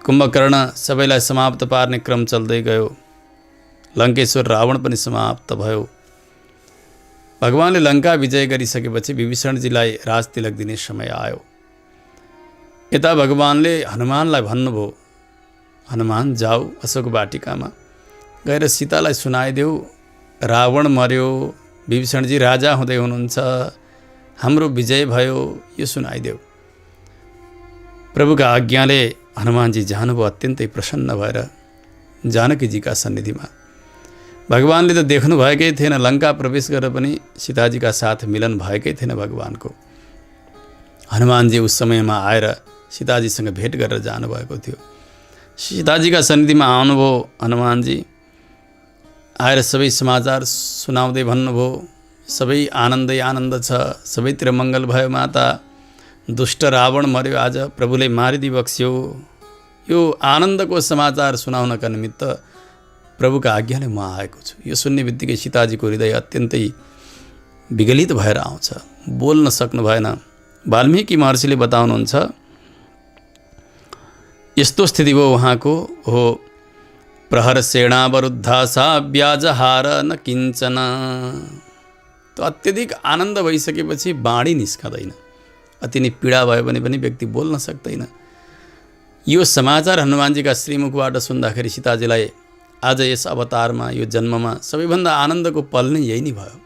[SPEAKER 1] कुम्भकर्ण सबैलाई समाप्त पार्ने क्रम चल्दै गयो। लङ्केश्वर रावण पनि समाप्त भयो। भगवानले लङ्का विजय गरिसकेपछि विभीषणजीलाई राजतिलक दिने समय आयो। यता भगवानले हनुमानलाई भन्नुभयो, हनुमान जाऊ अशोक वाटिकामा गएर सीतालाई सुनाइदेऊ, रावण मर्यो, विभीषणजी राजा हुँदै हुनुहुन्छ, हाम्रो विजय भयो, यो सुनाइदेऊ। प्रभुका आज्ञाले हनुमानजी जानुभयो अत्यन्तै प्रसन्न भएर जानकीजीका सन्निधिमा। भगवानले त देख्नु भएकै थिएन, लङ्का प्रवेश गरेर पनि सीताजीका साथ मिलन भएकै थिएन भगवानको। हनुमानजी उस समयमा आएर सीताजीसँग भेट गरेर जानुभएको थियो। सीताजीका सन्निधिमा आउनुभयो हनुमानजी, आएर सबै समाचार सुनाउँदै भन्नुभयो, सबै आनन्दै आनन्द छ, सबैतिर मङ्गल भयो माता, दुष्ट रावण मर्यो, आज प्रभुले मारिदिबक्स्यो। यो आनन्दको समाचार सुनाउनका निमित्त प्रभुका आज्ञाले म आएको छु। यो सुन्ने बित्तिकै सीताजीको हृदय अत्यन्तै विगलित भएर आउँछ, बोल्न सक्नु भएन। वाल्मीकि महर्षिले बताउनुहुन्छ, यस्तो स्थिति भयो उहाँको हो, प्रहर सेनावरुद्धा सा व्याजहार न किञ्चन। त अत्यधिक आनन्द भइसकेपछि बाणी निस्कँदैन, अति नै पीडा भयो भने पनि व्यक्ति बोल्न सक्दैन। यो समाचार हनुमानजीका श्रीमुखबाट सुन्दाखेरि सीताजीलाई आज यस अवतारमा, यो जन्ममा सबैभन्दा आनन्दको पल नै यही नै भयो।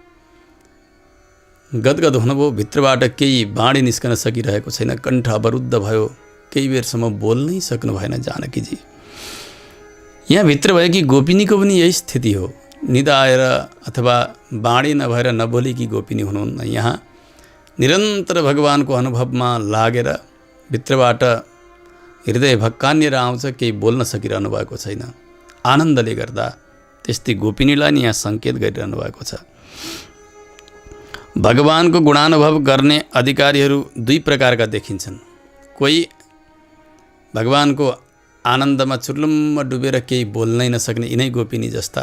[SPEAKER 1] गदगद हुनुभयो, भित्रबाट केही बाणी निस्कन सकिरहेको छैन, कण्ठ अवरुद्ध भयो, केही बेरसम्म बोल्नै सक्नु भएन जानकीजी। यहाँ भित्र भएकी गोपिनीको पनि यही स्थिति हो। निदाएर अथवा बाणी नभएर नबोलेकी गोपिनी हुनुहुन्न। यहाँ निरन्तर भगवानको अनुभवमा लागेर भित्रबाट हृदय भक्कानिएर आउँछ, केही बोल्न सकिरहनु भएको छैन। आनन्दले गर्दा त्यस्तै गोपिनीलाई नि यहाँ सङ्केत गरिरहनु भएको छ। भगवानको गुणानुभव गर्ने अधिकारीहरू दुई प्रकारका देखिन्छन्। कोही भगवानको आनन्दमा चुर्लुम्म डुबेर केही बोल्नै नसक्ने यिनै गोपिनी जस्ता।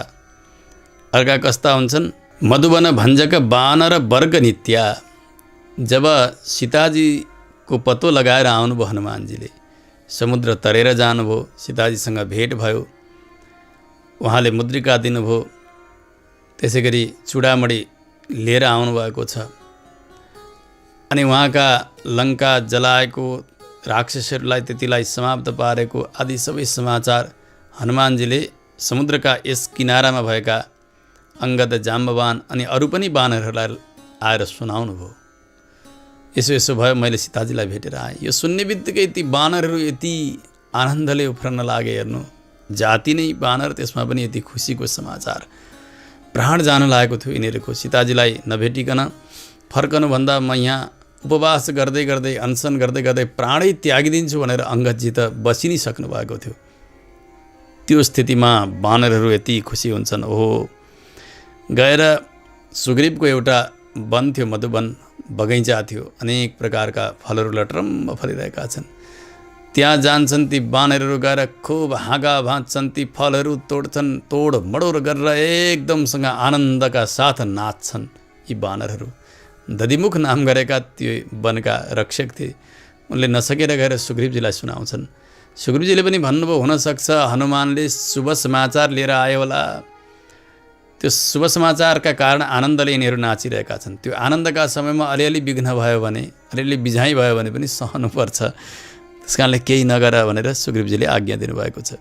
[SPEAKER 1] अर्का कस्ता हुन्छन्? मधुवन भञ्जक बानर वर्ग नित्या। जब सीताजीको पत्तो लगाएर आउनुभयो हनुमानजीले, समुद्र तरेर जानुभयो, सीताजीसँग भेट भयो, उहाँले मुद्रिका दिनुभयो, त्यसै गरी चूडामणि लिएर आउनुभएको छ। अनि उहाँका लङ्का जलाएको, राक्षसहरूलाई त्यतिलाई समाप्त पारेको आदि सबै समाचार हनुमानजीले समुद्रका यस किनारामा भएका अङ्गद, जाम्बवान अनि अरू पनि बानरहरूलाई आएर सुनाउनु भयो। यसो भयो, मैले सीताजीलाई भेटेर आएँ। यो सुन्ने बित्तिकै ती बानरहरू यति आनन्दले उफ्रन लागे। हेर्नु, जाति नै बानर, त्यसमा पनि यति खुसीको समाचार। प्राण जान लागेको थियो यिनीहरूको। सीताजीलाई नभेटिकन फर्कनुभन्दा म यहाँ उपवास गर्दै गर्दै, अनसन गर्दै गर्दै प्राणै त्यागिदिन्छु भनेर अङ्गदजी त बसि नै सक्नु भएको थियो। त्यो स्थितिमा बानरहरू यति खुसी हुन्छन्। ओहो, गएर सुग्रीवको एउटा वन थियो, मधुवन बगैँचा थियो, अनेक प्रकारका फलहरू लटरम्म फलिरहेका छन्। त्यहाँ जान्छन् ती बानरहरू, गएर खुब हाँगा भाँच्छन्, ती फलहरू तोड्छन्, तोड मडोर गरेर एकदमसँग आनन्दका साथ नाच्छन्। यी बानरहरू दधिमुख नाम गरेका त्यो वनका रक्षक थिए। उनले नसकेर गएर सुग्रीवजीलाई सुनाउँछन्। सुग्रीवजीले पनि भन्नुभयो, हुनसक्छ हनुमानले शुभ समाचार लिएर आयो होला। त्यो शुभ समाचारका कारण आनन्दले यिनीहरू नाचिरहेका छन्। त्यो आनन्दका समयमा अलिअलि विघ्न भयो भने, अलिअलि बिझाइ भयो भने पनि सहनुपर्छ। त्यस कारणले केही नगर भनेर सुग्रीवजीले आज्ञा दिनुभएको छ।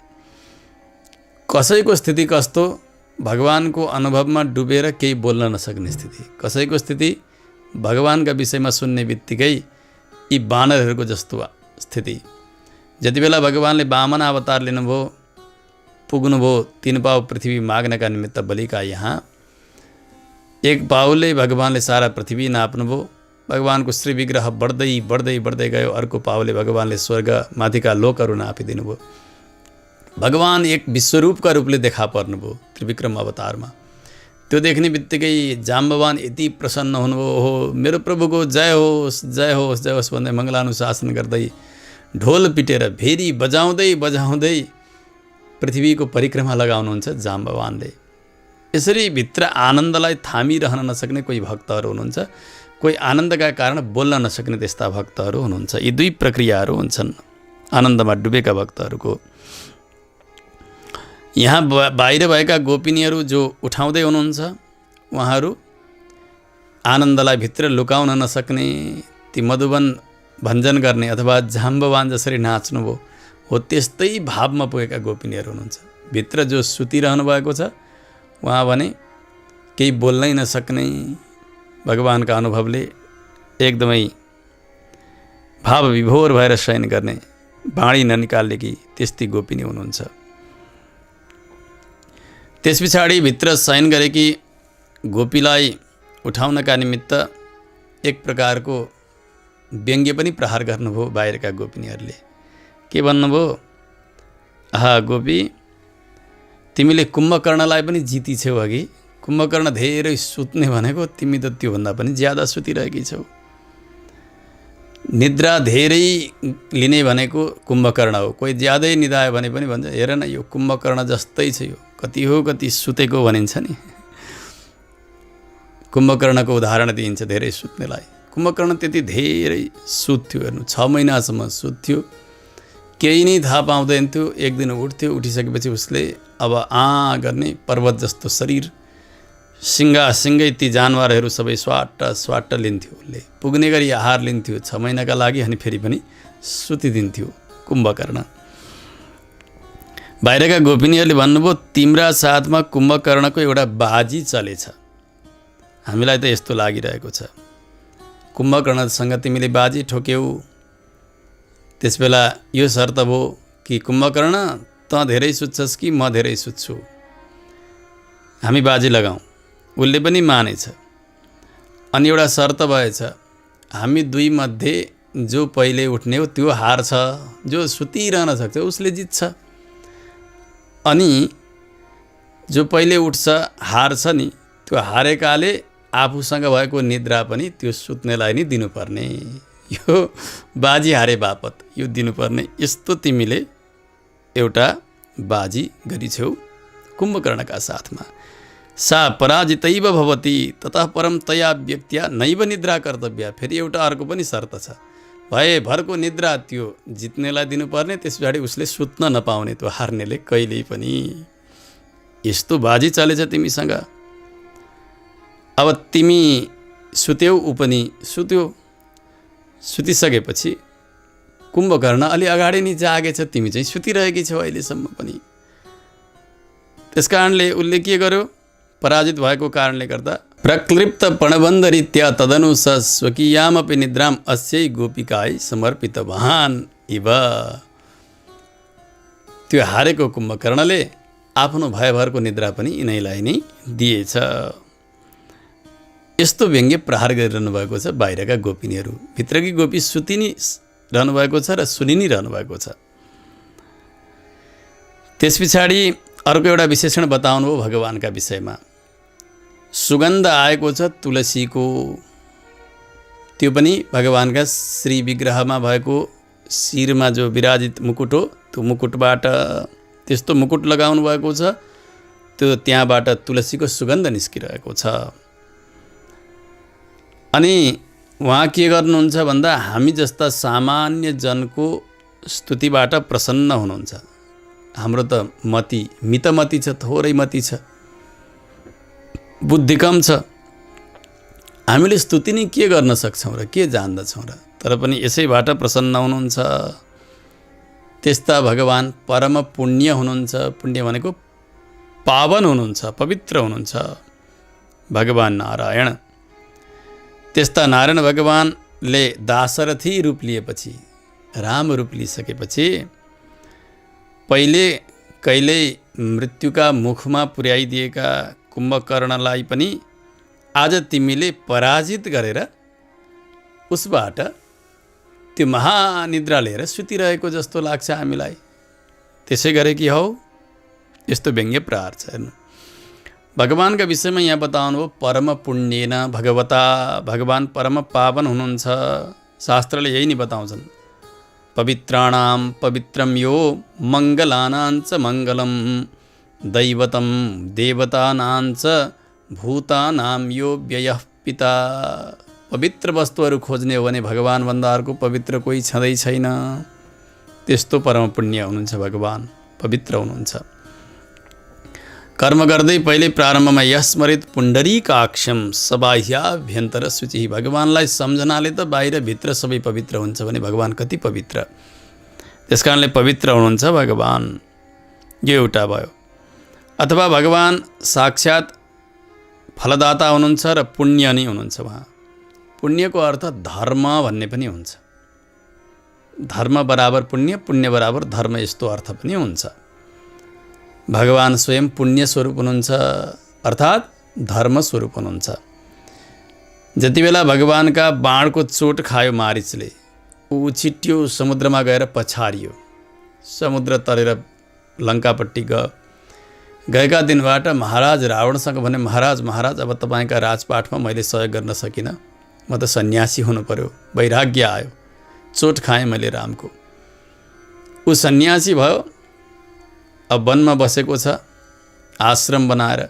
[SPEAKER 1] कसैको स्थिति कस्तो? भगवानको अनुभवमा डुबेर केही बोल्न नसक्ने स्थिति। कसैको स्थिति भगवानका विषयमा सुन्ने बित्तिकै यी बानरहरूको जस्तो स्थिति। जति बेला भगवानले वामन अवतार लिनुभयो, पुग्नुभयो 3 पाउ पृथ्वी माग्नका निमित्त बलिका यहाँ, 1 पाउले भगवानले सारा पृथ्वी नाप्नुभयो। भगवानको श्री विग्रह बढ्दै बढ्दै बढ्दै गयो। अर्को पाउले भगवानले स्वर्ग माथिका लोकहरू नापिदिनु भयो। भगवान एक विश्वरूपका रूपले देखा पर्नुभयो त्रिविक्रम अवतारमा। त्यो देख्ने बित्तिकै जाम्बवान यति प्रसन्न हुनुभयो। ओहो, मेरो प्रभुको जय होस्, जय होस्, जय होस् भन्दै मङ्गलानुशासन गर्दै ढोल पिटेर भेरी बजाउँदै बजाउँदै पृथ्वीको परिक्रमा लगाउनुहुन्छ जाम्बवानले। यसरी भित्र आनन्दलाई थामिरहन नसक्ने कोही भक्तहरू हुनुहुन्छ, कोही आनन्दका कारण बोल्न नसक्ने त्यस्ता भक्तहरू हुनुहुन्छ। यी दुई प्रक्रियाहरू हुन्छन् आनन्दमा डुबेका भक्तहरूको। यहाँ बाहिर भएका गोपिनीहरू जो उठाउँदै हुनुहुन्छ, उहाँहरू आनन्दलाई भित्र लुकाउन नसक्ने, ती मधुवन भञ्जन गर्ने अथवा जाम्बवान जसरी नाच्नुभयो हो त्यस्तै भावमा पुगेका गोपिनीहरू हुनुहुन्छ। भित्र जो सुतिरहनु भएको छ उहाँ भने केही बोल्नै नसक्ने, भगवानका अनुभवले एकदमै भाव विभोर भएर शयन गर्ने, बाणी ननिकाल्ने कि त्यस्तै गोपिनी हुनुहुन्छ। त्यस पछाडि भित्र शयन गरेकी गोपीलाई उठाउनका निमित्त एक प्रकारको व्यङ्ग्य पनि प्रहार गर्नुभयो बाहिरका गोपिनीहरूले। के भन्नुभयो? आहा गोपी, तिमीले कुम्भकर्णलाई पनि जितिछौ अघि। कुम्भकर्ण धेरै सुत्ने भनेको, तिमी त त्योभन्दा पनि ज्यादा सुतिरहेकी छौ। निद्रा धेरै लिने भनेको कुम्भकर्ण हो। कोही ज्यादै निदायो भने पनि भन्छ, हेर न यो कुम्भकर्ण जस्तै छ, यो कति हो कति सुतेको भनिन्छ नि। कुम्भकर्णको उदाहरण दिइन्छ धेरै सुत्नेलाई। कुम्भकर्ण त्यति धेरै सुत्थ्यो, हेर्नु 6 महिनासम्म सुत्थ्यो, केही नै थाहा पाउँदैन थियो। एक दिन उठ्थ्यो, उठिसकेपछि उसले अब गर्ने पर्वत जस्तो शरीर, सिङ्गै ती जानवरहरू सबै स्वाट स्वाट लिन्थ्यो। उसले पुग्ने गरी आहार लिन्थ्यो 6 महिनाका लागि, अनि फेरि पनि सुतिदिन्थ्यो कुम्भकर्ण। बाहिरका गोपिनीहरूले भन्नुभयो, तिम्रा साथमा कुम्भकर्णको एउटा बाजी चलेछ, हामीलाई त यस्तो लागिरहेको छ। कुम्भकर्णसँग तिमीले बाजी ठोक्यौ, त्यसबेला यो शर्त भयो कि कुम्भकर्ण त त धेरै सुत्छस् कि म धेरै सुत्छु, हामी बाजी लगाउँ। उसले पनि मानेछ। अनि एउटा शर्त भएछ, हामी दुई मध्ये जो पहिले उठ्ने हो त्यो हार्छ, जो सुतिरहन सक्छ उसले जित्छ। अनि जो पहिले उठ्छ हार्छ नि, त्यो हारेकाले आफूसँग भएको निद्रा पनि त्यो सुत्नेलाई नै दिनुपर्ने, यो बाजी हारे बापत यो दिनुपर्ने। यस्तो तिमीले एउटा बाजी गरिछौ कुम्भकर्णका साथमा। सा पराजितैव भवति ततः परम तया व्यक्त्या नैव निद्रा कर्तव्या। फेरि एउटा अर्को पनि शर्त छ, भएभरको निद्रा त्यो जित्नेलाई दिनुपर्ने, त्यस पछाडि उसले सुत्न नपाउने, त्यो हार्नेले कहिल्यै पनि। यस्तो बाजी चलेछ तिमीसँग। अब तिमी सुत्यौ, ऊ पनि सुत्यो। सुतिसकेपछि कुम्भकर्ण अलि अगाडि नै जागेछ, तिमी चाहिँ सुतिरहेकी छौ अहिलेसम्म पनि। त्यस कारणले उसले के गर्यो, पराजित भएको कारणले गर्दा प्रक्लिप्त पणबन्ध रीत्या तदनु स स्वकीयामपि निद्राम अस्यै गोपिकाय समर्पितवान इव। त्यो हारेको कुम्भकर्णले आफ्नो भयभरको निद्रा पनि यिनैलाई नै दिएछ। यस्तो व्यङ्ग्य प्रहार गरिरहनु भएको छ बाहिरका गोपिनीहरू। भित्रकी गोपी सुति नै रहनु भएको छ र सुनि नै रहनु भएको छ। त्यस पछाडि अर्को एउटा विशेषण बताउनु हो भगवानका विषयमा। सुगन्ध आएको छ तुलसीको, त्यो पनि भगवानका श्री विग्रहमा भएको शिरमा जो विराजित मुकुट हो, त्यो मुकुटबाट त्यस्तो मुकुट लगाउनु भएको छ, त्यो त्यहाँबाट तुलसीको सुगन्ध निस्किरहेको छ। अनि उहाँ के गर्नुहुन्छ भन्दा हामी जस्ता सामान्य जनको स्तुतिबाट प्रसन्न हुनुहुन्छ। हाम्रो त मति मितमती छ, थोरै मति छ, बुद्धि कम छ। हामीले स्तुति नै के गर्न सक्छौँ र के जान्दछौँ र, तर पनि यसैबाट प्रसन्न हुनुहुन्छ। त्यस्ता भगवान परम पुण्य हुनुहुन्छ। पुण्य भनेको पावन हुनुहुन्छ, पवित्र हुनुहुन्छ भगवान नारायण। त्यस्ता नारायण भगवानले दाशरथी रूप लिएपछि, राम रूप लिइसकेपछि पहिले कहिल्यै मृत्युका मुखमा पुर्याइदिएका कुम्भकर्णलाई पनि आज तिमीले पराजित गरेर उसबाट त्यो महानिद्रा लिएर सुतिरहेको जस्तो लाग्छ हामीलाई। त्यसै गरे कि हौ, यस्तो व्यङ्ग्य प्रहार छ। हेर्नु, भगवानका विषयमा यहाँ बताउनु हो परम पुण्येन भगवता। भगवान परम पावन हुनुहुन्छ। शास्त्रले यही नै बताउँछन्, पवित्राणां पवित्रं यो मङ्गलानाञ्च मङ्गलं दैवतं देवतानाञ्च भूतानां यो व्ययः पिता। पवित्र वस्तुहरू खोज्ने हो भने भगवानभन्दा अर्को पवित्र कोही छँदै छैन। त्यस्तो परम पुण्य हुनुहुन्छ भगवान, पवित्र हुनुहुन्छ। कर्म गर्दै पहिले प्रारम्भमा यस्मरित पुण्डरीकाक्षम सबाह्याभ्यन्तर शुचि। भगवानलाई सम्झनाले त बाहिर भित्र सबै पवित्र हुन्छ भने भगवान कति पवित्र। त्यस कारणले पवित्र हुनुहुन्छ भगवान। यो एउटा भयो। अथवा भगवान साक्षात् फलदाता हुनुहुन्छ र पुण्य नै हुनुहुन्छ। उहाँ पुण्यको अर्थ धर्म भन्ने पनि हुन्छ। धर्म बराबर पुण्य, पुण्य बराबर धर्म, यस्तो अर्थ पनि हुन्छ। भगवान स्वयं पुण्य स्वरूप हुनुहुन्छ, अर्थात् धर्म स्वरूप हुनुहुन्छ। जति बेला भगवानका बाणको चोट खायो मारिचले, ऊ छिट्यो समुद्रमा गएर पछारियो। समुद्र तरेर लङ्कापट्टि गएका दिनबाट महाराज रावणसँग भने, महाराज अब तपाईँका राजपाठमा मैले सहयोग गर्न सकिनँ, म त सन्यासी हुनु पर्यो। वैराग्य आयो, चोट खाएँ मैले रामको। ऊ सन्यासी भयो, अब वनमा बसेको छ आश्रम बनाएर।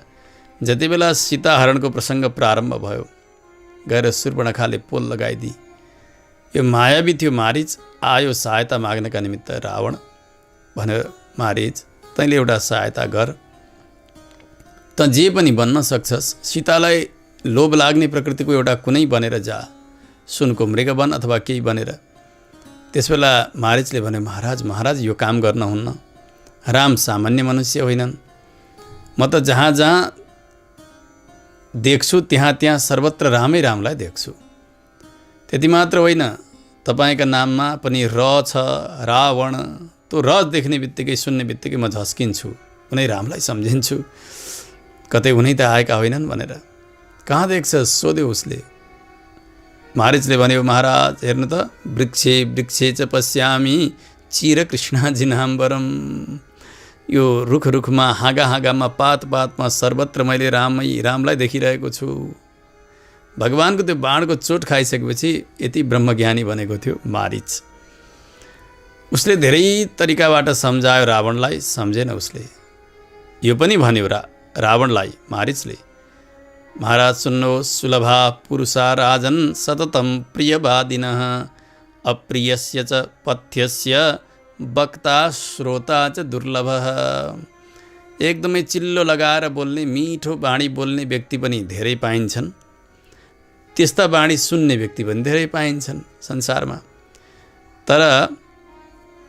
[SPEAKER 1] जति बेला सीताहरणको प्रसङ्ग प्रारम्भ भयो, गएर शूर्पणखाले पोल लगाइदिए। यो मायावी थियो मारिच, आयो सहायता माग्नका निमित्त रावण। भनेर मारिच तैँले एउटा सहायता गर, त जे पनि बन्न सक्छस्। सीतालाई लोभ लाग्ने प्रकृतिको एउटा कुनै बनेर जा, सुनको मृग बन अथवा केही बनेर। त्यसबेला मारिचले भने, महाराज यो काम गर्न हुन्न। राम सामान्य मनुष्य होइनन्। म त जहाँ जहाँ देख्छु त्यहाँ सर्वत्र रामलाई देख्छु। त्यति मात्र होइन, तपाईँका नाममा पनि र छ, रावण, त्यो रस देख्ने बित्तिकै सुन्ने बित्तिकै म झस्किन्छु, उनै रामलाई सम्झिन्छु, कतै उनै त आएका होइनन् भनेर। कहाँ देख्छ सोध्यो उसले। मारिचले भन्यो, महाराज हेर्नु त, वृक्षे वृक्षे च पश्यामी चिर कृष्णाजिनाम्बरम। यो रुख रुखमा, हाँगा हाँगामा, पात पातमा, सर्वत्र मैले रामलाई देखिरहेको छु। भगवानको त्यो बाणको चोट खाइसकेपछि यति ब्रह्मज्ञानी बनेको थियो मारिच। उसले धेरै तरिकाबाट सम्झायो रावणलाई, सम्झेन उसले। यो पनि भन्यो रावणलाई मारिचले, महाराज सुन्नुहोस्, सुलभा पुरुषा राजन सततम प्रियवादिनः अप्रियस्य च पथ्यस्य वक्ता श्रोता च दुर्लभः। एकदमै चिल्लो लगाएर बोल्ने, मिठो बाणी बोल्ने व्यक्ति पनि धेरै पाइन्छन्, त्यस्ता बाणी सुन्ने व्यक्ति पनि धेरै पाइन्छन् संसारमा। तर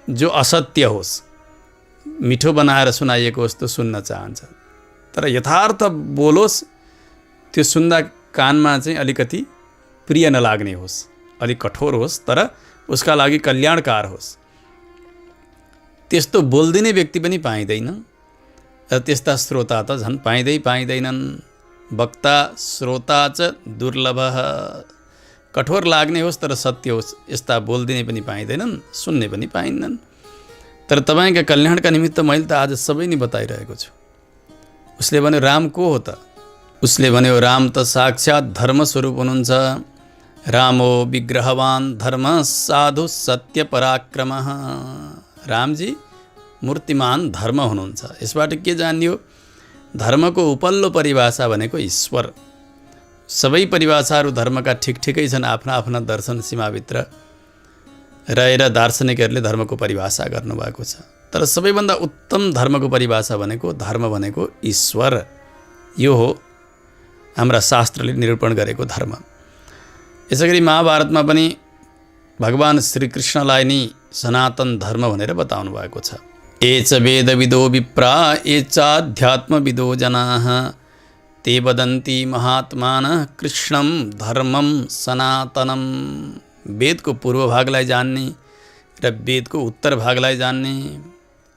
[SPEAKER 1] जो असत्य होस्, मिठो बनाएर सुनाइएको होस् त सुन्न चाहन्छ, तर यथार्थ बोलोस्, त्यो सुन्दा कानमा चाहिँ अलिकति प्रिय नलाग्ने होस्, अलिक कठोर होस्, तर उसका लागि कल्याणकार होस्, त्यस्तो बोल्दिने व्यक्ति पनि पाइँदैन। र त्यस्ता श्रोता त झन् पाइँदैनन्। वक्ता श्रोता च दुर्लभः। कठोर लाग्ने होस् तर सत्य होस्, यस्ता बोल्दिने पनि पाइँदैनन्, सुन्ने पनि पाइन्नन्। तर तपाईँका कल्याणका निमित्त मैले त आज सबै नै बताइरहेको छु। उसले भन्यो, राम को हो त? उसले भन्यो, राम त साक्षात् धर्मस्वरूप हुनुहुन्छ। रामो विग्रहवान धर्म साधु सत्य पराक्रमः। रामजी मूर्तिमान धर्म हुनुहुन्छ। यसबाट के जानियो? धर्मको उपल्लो परिभाषा भनेको ईश्वर। सबै परिभाषाहरू धर्मका ठिक ठिकै छन्, आफ्ना आफ्ना दर्शन सीमाभित्र रहेर दार्शनिकहरूले धर्मको परिभाषा गर्नुभएको छ। तर सबैभन्दा उत्तम धर्मको परिभाषा भनेको, धर्म भनेको ईश्वर। यो हो हाम्रा शास्त्रले निरूपण गरेको धर्म। यसैगरी महाभारतमा पनि भगवान श्रीकृष्णलाई नै सनातन धर्म भनेर बताउनु भएको छ। ए च वेदविदो विप्रा ए चाध्यात्मविदो जनाः ते वदन्ति महात्मानः कृष्णं धर्मं सनातनम। वेदको पूर्व भागलाई जान्ने र वेदको उत्तर भागलाई जान्ने,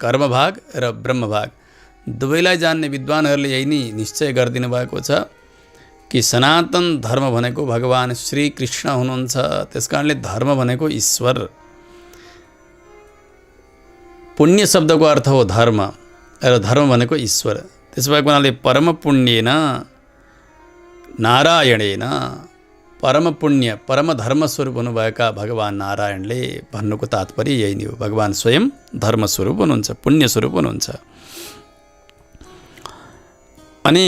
[SPEAKER 1] कर्म भाग र ब्रह्म भाग दुवैलाई जान्ने विद्वानहरूले यही नै निश्चय गरिदिनु भएको छ कि सनातन धर्म भनेको भगवान श्रीकृष्ण हुनुहुन्छ। त्यसकारणले धर्म भनेको ईश्वर। पुण्य शब्दको अर्थ हो धर्म र धर्म भनेको ईश्वर। त्यसो भएको हुनाले परम पुण्येन नारायणेन, परम पुण्य परम धर्म स्वरूप हुनुभएका भगवान नारायणले भन्नुको तात्पर्य यही नै हो। भगवान स्वयं धर्म स्वरूप हुनुहुन्छ, पुण्य स्वरूप हुनुहुन्छ। अनि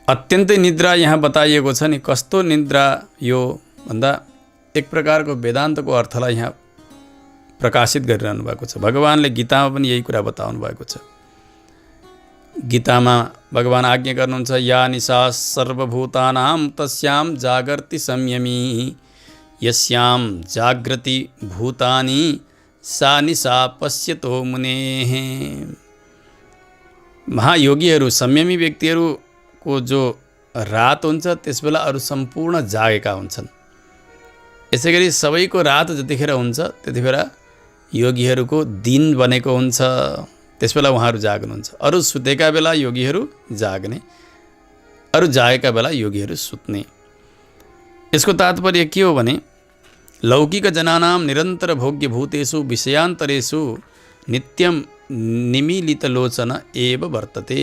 [SPEAKER 1] अत्यन्तै निद्रा यहाँ बताइएको छ नि। कस्तो निद्रा यो भन्दा एक प्रकारको वेदान्तको अर्थलाई यहाँ प्रकाशित गरिरहनु भएको छ। भगवानले गीतामा पनि यही कुरा बताउनु भएको छ। गीतामा भगवान आज्ञा गर्नुहुन्छ, या निशा सर्वभूतानां तस्यां जागर्ति संयमी यस्यां जागृति भूतानि सा निशा पश्यतो मुनेः। महायोगीहरू, संयमी व्यक्तिहरूको जो रात हुन्छ त्यसबेला अरू सम्पूर्ण जागेका हुन्छन्। यसैगरी सबैको रात जतिखेर हुन्छ त्यतिखेर योगीहरूको दिन बनेको हुन्छ, त्यसबेला उहाँहरू जाग्नुहुन्छ। अरू सुतेका बेला योगीहरू जाग्ने, अरू जागेका बेला योगीहरू सुत्ने। यसको तात्पर्य के हो भने, लौकिक जनानां निरन्तर भोग्य भूतेषु विषयान्तरेषु नित्यं निमीलितलोचन एव वर्तते।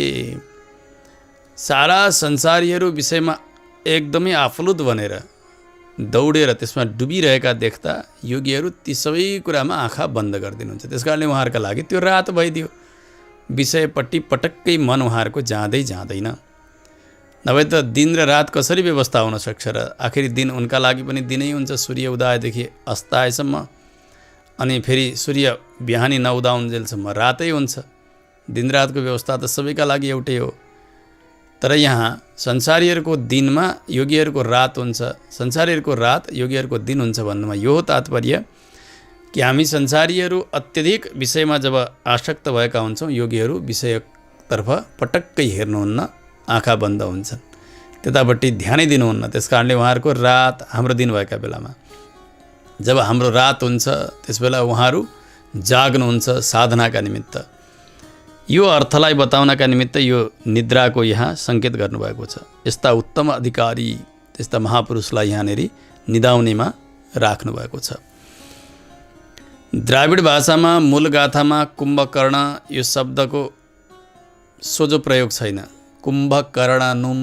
[SPEAKER 1] सारा संसारीहरू विषयमा एकदमै आफलुत बनेर दौडेर त्यसमा डुबिरहेका देख्दा योगीहरू ती सबै कुरामा आँखा बन्द गरिदिनुहुन्छ। त्यसकारणले उहाँहरूका लागि त्यो रात भइदियो। विषयपट्टि पटक्कै मन उहाँहरूको जाँदैन। नभए त दिन र रात कसरी व्यवस्था हुन सक्छ र? आखिरी दिन उनका लागि पनि दिनै हुन्छ, सूर्य उदयदेखि अस्ताएसम्म। अनि फेरि सूर्य बिहानी नउदाउन्जेलसम्म रातै हुन्छ। दिनरातको व्यवस्था त सबैका लागि एउटै हो। तर यहाँ संसारीहरूको दिनमा योगीहरूको रात हुन्छ, संसारीहरूको रात योगीहरूको दिन हुन्छ भन्नुमा यो हो तात्पर्य कि हामी संसारीहरू अत्यधिक विषयमा जब आसक्त भएका हुन्छौँ, योगीहरू विषयतर्फ पटक्कै हेर्नुहुन्न, आँखा बन्द हुन्छन्, त्यतापट्टि ध्यानै दिनुहुन्न। त्यसकारणले उहाँहरूको रात हाम्रो दिन भएका बेलामा, जब हाम्रो रात हुन्छ त्यसबेला उहाँहरू जाग्नुहुन्छ साधनाका निमित्त। यो अर्थलाई बताउनका निमित्त यो निद्राको यहाँ सङ्केत गर्नुभएको छ। यस्ता उत्तम अधिकारी, यस्ता महापुरुषलाई यहाँनिर निदाउनेमा राख्नुभएको छ। द्राविड भाषामा मूल गाथामा कुम्भकर्ण यो शब्दको सोझो प्रयोग छैन। कुम्भकर्णनुम,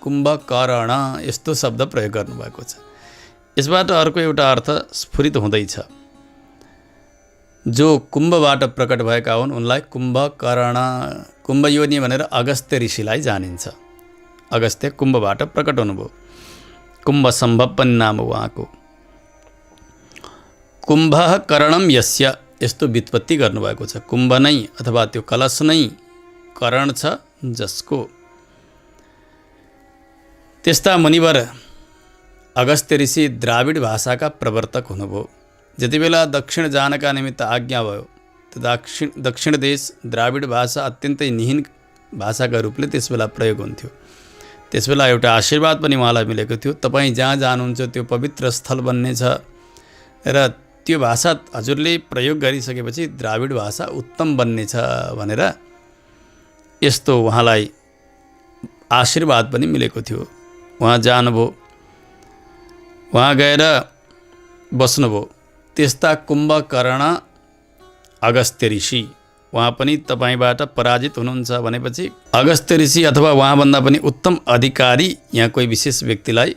[SPEAKER 1] कुम्भकर्ण यस्तो शब्द प्रयोग गर्नुभएको छ। यसबाट अर्को एउटा अर्थ स्फुरित हुँदैछ। जो कुम्भबाट प्रकट भएका हुन् उनलाई कुम्भकर्ण, कुम्भयोनि भनेर अगस्त्य ऋषिलाई जानिन्छ। अगस्त्य कुम्भबाट प्रकट हुनुभयो। कुम्भ सम्भव पनि नाम हो उहाँको। कुम्भ करणम यस्य, यस्तो व्युत्पत्ति गर्नुभएको छ। कुम्भ नै अथवा त्यो कलश नै करण छ जसको। त्यस्ता मुनिवर अगस्त्य ऋषि द्राविड भाषाका प्रवर्तक हुनुभयो। जति बेला दक्षिण जानका निमित्त आज्ञा भयो त दक्षिण देश द्राविड भाषा अत्यन्तै निहीन भाषाका रूपले त्यसबेला प्रयोग हुन्थ्यो। त्यसबेला एउटा आशीर्वाद पनि उहाँलाई मिलेको थियो, तपाईँ जहाँ जानुहुन्छ त्यो पवित्र स्थल बन्नेछ र त्यो भाषा हजुरले प्रयोग गरिसकेपछि द्राविड भाषा उत्तम बन्नेछ भनेर यस्तो उहाँलाई आशीर्वाद पनि मिलेको थियो। उहाँ जानुभयो, उहाँ गएर बस्नुभयो। त्यस्ता कुम्भकर्ण अगस्त्य ऋषि, उहाँ पनि तपाईँबाट पराजित हुनुहुन्छ भनेपछि अगस्त्य ऋषि अथवा उहाँभन्दा पनि उत्तम अधिकारी यहाँ कोही विशेष व्यक्तिलाई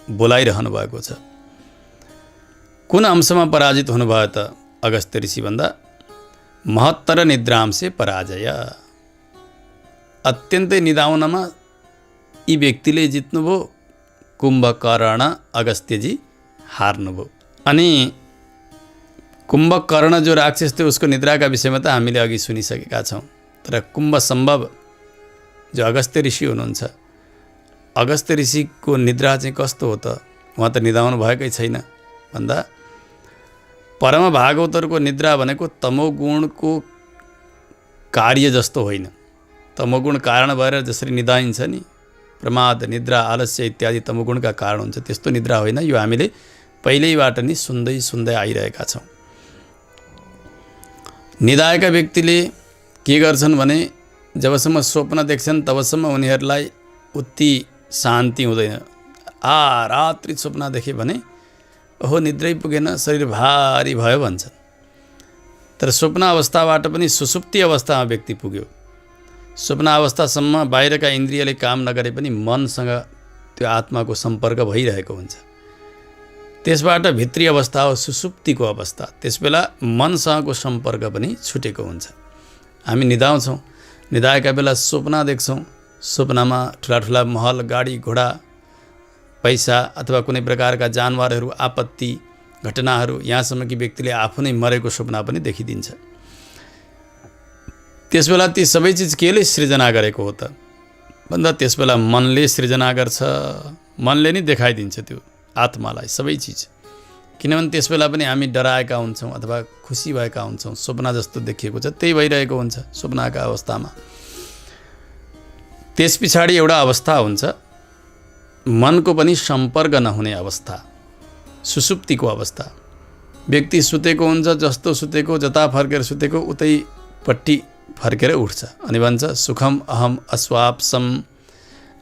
[SPEAKER 1] बोलाइरहनु भएको छ। कुन अंशमा पराजित हुनुभयो त अगस्त्य ऋषि भन्दा? महत्तर निद्रांशे पराजय, अत्यन्तै निदाउनमा यी व्यक्तिले जित्नुभयो। कुम्भकर्ण अगस्त्यजी हार्नुभयो। अनि कुम्भकर्ण जो राक्षस थियो उसको निद्राका विषयमा त हामीले अघि सुनिसकेका छौँ। तर कुम्भ सम्भव जो अगस्त्य ऋषि हुनुहुन्छ, अगस्त्य ऋषिको निद्रा चाहिँ कस्तो हो त? उहाँ त निदाउनु भएकै छैन भन्दा परम भागवतहरूको निद्रा भनेको तमोगुणको कार्य जस्तो होइन। तमोगुण कारण भएर जसरी निदाइन्छ नि, प्रमाद, निद्रा, आलस्य इत्यादि तमोगुणका कारण हुन्छ, त्यस्तो निद्रा होइन। यो हामीले पहिल्यैबाट नि सुन्दै आइरहेका छौँ। निदाएका व्यक्तिले के गर्छन् भने जबसम्म स्वप्न देख्छन् तबसम्म उनीहरूलाई उति शान्ति हुँदैन। रात्रि स्वप्न देखे भने ओहो निद्रै पुगेन, शरीर भारी भयो भन्छन्। तर स्वप्न अवस्थाबाट पनि सुसुप्ति अवस्थामा व्यक्ति पुग्यो। स्वप्न अवस्थासम्म बाहिरका इन्द्रियले काम नगरे पनि मनसँग त्यो आत्माको सम्पर्क भइरहेको हुन्छ। त्यसबाट भित्री अवस्था हो सुसुप्तिको अवस्था। त्यसबेला मनसँगको सम्पर्क पनि छुटेको हुन्छ। हामी निदाउँछौँ, निदाएका बेला स्वप्न देख्छौँ। स्वप्नमा ठुला महल, गाडी, घोडा, पैसा अथवा कुनै प्रकारका जानवरहरू, आपत्ति घटनाहरू, यहाँसम्म कि व्यक्तिले आफू नै मरेको स्वप्न पनि देखिदिन्छ। त्यसबेला ती सबै चिज केले सृजना गरेको हो त भन्दा त्यसबेला मनले सृजना गर्छ। मनले नै देखाइदिन्छ त्यो आत्मालाई सबै चिज। किनभने त्यसबेला पनि हामी डराएका हुन्छौँ अथवा खुसी भएका हुन्छौँ। स्वप्न जस्तो देखिएको छ त्यही भइरहेको हुन्छ स्वप्नका अवस्थामा। त्यस पछाडि एउटा अवस्था हुन्छ मनको पनि सम्पर्क नहुने अवस्था, सुसुप्तिको अवस्था। व्यक्ति सुतेको हुन्छ, जस्तो सुतेको, जता फर्केर सुतेको उतैपट्टि फर्केर उठ्छ अनि भन्छ सुखम अहम अस्वाप्सम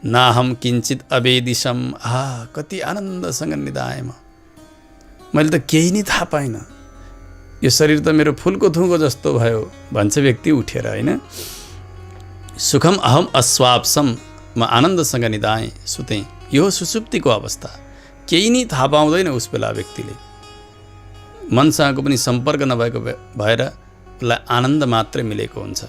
[SPEAKER 1] नाहम किञ्चित अवेदिशम। कति आनन्दसँग निदाएँ मैले त केही नै थाहा पाइनँ, यो शरीर त मेरो फुलको थुङ्गो जस्तो भयो भन्छ व्यक्ति उठेर, होइन? सुखम अहम अस्वाप्सम, म आनन्दसँग निदाएँ, सुतेँ। यो सुसुप्तिको अवस्था। केही नै थाहा पाउँदैन उस बेला व्यक्तिले। मनसँगको पनि सम्पर्क नभएको भएर उसलाई आनन्द मात्रै मिलेको हुन्छ।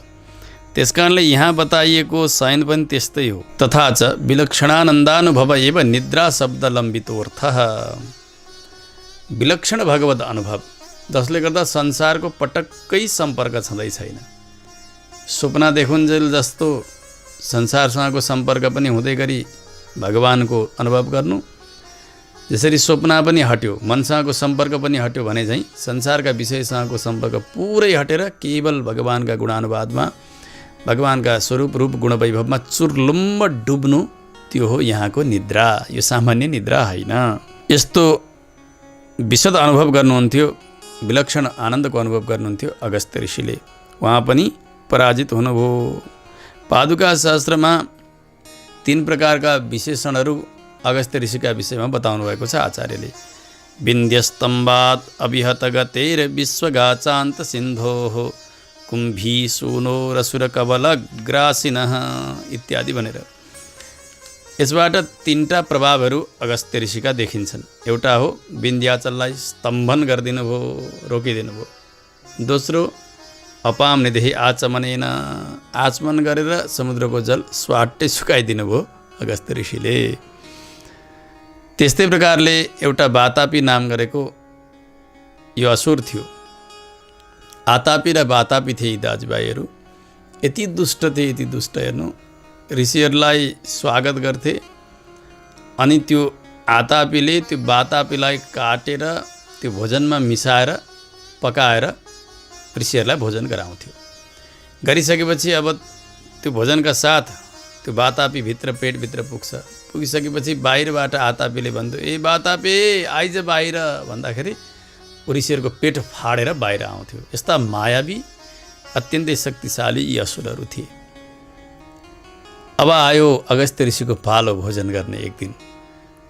[SPEAKER 1] त्यसकारणले यहाँ बताइएको शयन पनि त्यस्तै हो। तथा च विलक्षणानन्दानुभव एव निद्रा शब्द लम्बितोऽर्थ। विलक्षण भगवत अनुभव जसले गर्दा संसारको पटक्कै सम्पर्क छँदै छैन। स्वप्न देखुन्जेल जस्तो संसारसँगको सम्पर्क पनि हुँदै गरी भगवानको अनुभव गर्नु। जसरी स्वप्न पनि हट्यो, मनसँगको सम्पर्क पनि हट्यो भने चाहिँ संसारका विषयसँगको सम्पर्क पुरै हटेर केवल भगवानका गुणानुवादमा, भगवानका स्वरूप रूप गुण वैभवमा चुर्लुम्ब डुब्नु, त्यो हो यहाँको निद्रा। यो सामान्य निद्रा होइन। यस्तो विशद अनुभव गर्नुहुन्थ्यो विलक्षण आनन्दको अनुभव गर्नुहुन्थ्यो अगस्त्य ऋषिले। उहाँ पनि पराजित हुनुभयो। पादुका शास्त्रमा 3 प्रकारका विशेषणहरू अगस्त्य ऋषिका विषयमा बताउनु भएको छ आचार्यले। विन्ध्यस्तम्भात् अभिहत गतेर विश्वगाचान्त सिन्धोः कुम्भी सूनो रसुरकबल ग्रासिनः इत्यादि भनेर। यसबाट 3टा प्रभावहरू अगस्त्य ऋषिका देखिन्छन्। एउटा हो विन्ध्याचललाई स्तम्भन गरिदिनु भयो, रोकिदिनु भयो। दोस्रो अपाम निधि आचमनेन, आचमन गरेर समुद्रको जल स्वाट्टै सुकाइदिनु भयो अगस्त्य ऋषिले। त्यस्तै प्रकारले एउटा वातापी नाम गरेको यो असुर थियो। आतापी र वातापी थिए यी दाजुभाइहरू। यति दुष्ट थिए, यति दुष्ट। हेर्नु, ऋषिहरूलाई स्वागत गर्थे अनि त्यो आतापीले त्यो वातापीलाई काटेर त्यो भोजनमा मिसाएर पकाएर ऋषिहरूलाई भोजन गराउँथ्यो। गरिसकेपछि अब त्यो भोजनका साथ त्यो वातापी भित्र पेटभित्र पुगिसकेपछि बाहिरबाट आतापीले भन्थ्यो, ए वातापी आइज बाहिर भन्दाखेरि ऋषिहरूको पेट फाडेर बाहिर आउँथ्यो। यस्ता मायावी अत्यन्तै शक्तिशाली यी असुरहरू थिए। अब आयो अगस्त्य ऋषिको पालो भोजन गर्ने एक दिन।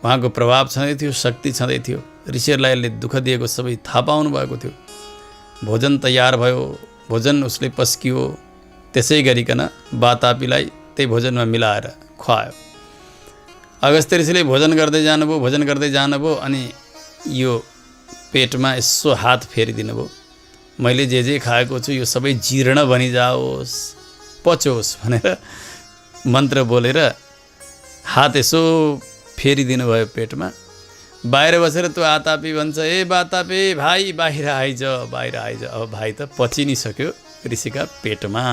[SPEAKER 1] उहाँको प्रभाव छँदै थियो, शक्ति छँदै थियो। ऋषिहरूलाई यसले दुःख दिएको सबै थाहा पाउनु भएको थियो। भोजन तयार भयो, भोजन उसले पस्कियो। त्यसै गरिकन वातापीलाई त्यही भोजनमा मिलाएर खुवायो। अगस्त्य ऋषिले भोजन गर्दै जानुभयो अनि यो पेटमा यसो हात फेरिदिनु भयो। मैले जे खाएको छु यो सबै जीर्ण बनिजाओस्, पचोस् भनेर मन्त्र बोलेर हात यसो फेरिदिनु भयो पेटमा। बाहिर बसेर त्यो आतापी भन्छ, ए वातापी भाइ बाहिर आइज। अब भाइ त पचि नै सक्यो ऋषिका पेटमा।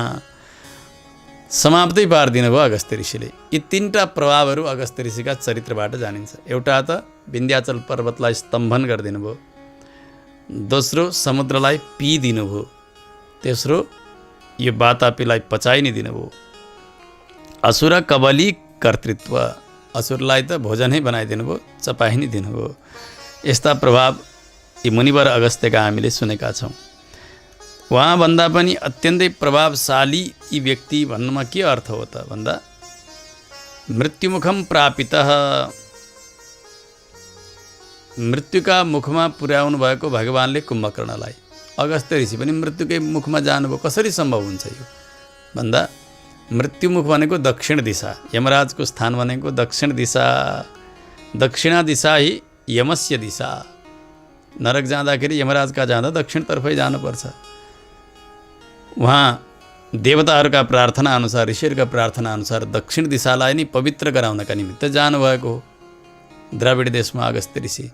[SPEAKER 1] समाप्तै पारिदिनु भयो अगस्त्य ऋषिले। यी 3टा प्रभावहरू अगस्त्य ऋषिका चरित्रबाट जानिन्छ। एउटा त विन्ध्याचल पर्वतलाई स्तम्भन गरिदिनु भयो। दोस्रो समुद्रलाई पिइदिनु भयो। तेस्रो यो वातापीलाई पचाइ नै दिनुभयो। असुर कबली कर्तृत्व, असुरलाई त भोजनै बनाइदिनु भयो, चपाइ नै दिनुभयो। यस्ता प्रभाव यी मुनिवर अगस्त्यका हामीले सुनेका छौँ। उहाँभन्दा पनि अत्यन्तै प्रभावशाली यी व्यक्ति भन्नुमा के अर्थ हो त भन्दा मृत्युमुखम प्रापितः, मृत्युका मुखमा पुर्याउनु भएको भगवानले कुम्भकर्णलाई। अगस्त्य ऋषि पनि मृत्युकै मुखमा जानुभयो। कसरी सम्भव हुन्छ यो भन्दा मृत्युमुख भनेको दक्षिण दिशा, यमराजको स्थान भनेको दक्षिण दिशा। दक्षिणा दिशा ही यमस्य दिशा। नरक जाँदाखेरि यमराजका जाँदा दक्षिणतर्फै जानुपर्छ। उहाँ देवताहरूका प्रार्थना अनुसार, ऋषिहरूका प्रार्थना अनुसार दक्षिण दिशालाई नै पवित्र गराउनका निमित्त जानुभएको हो द्राविड देशमा अगस्त्य ऋषि।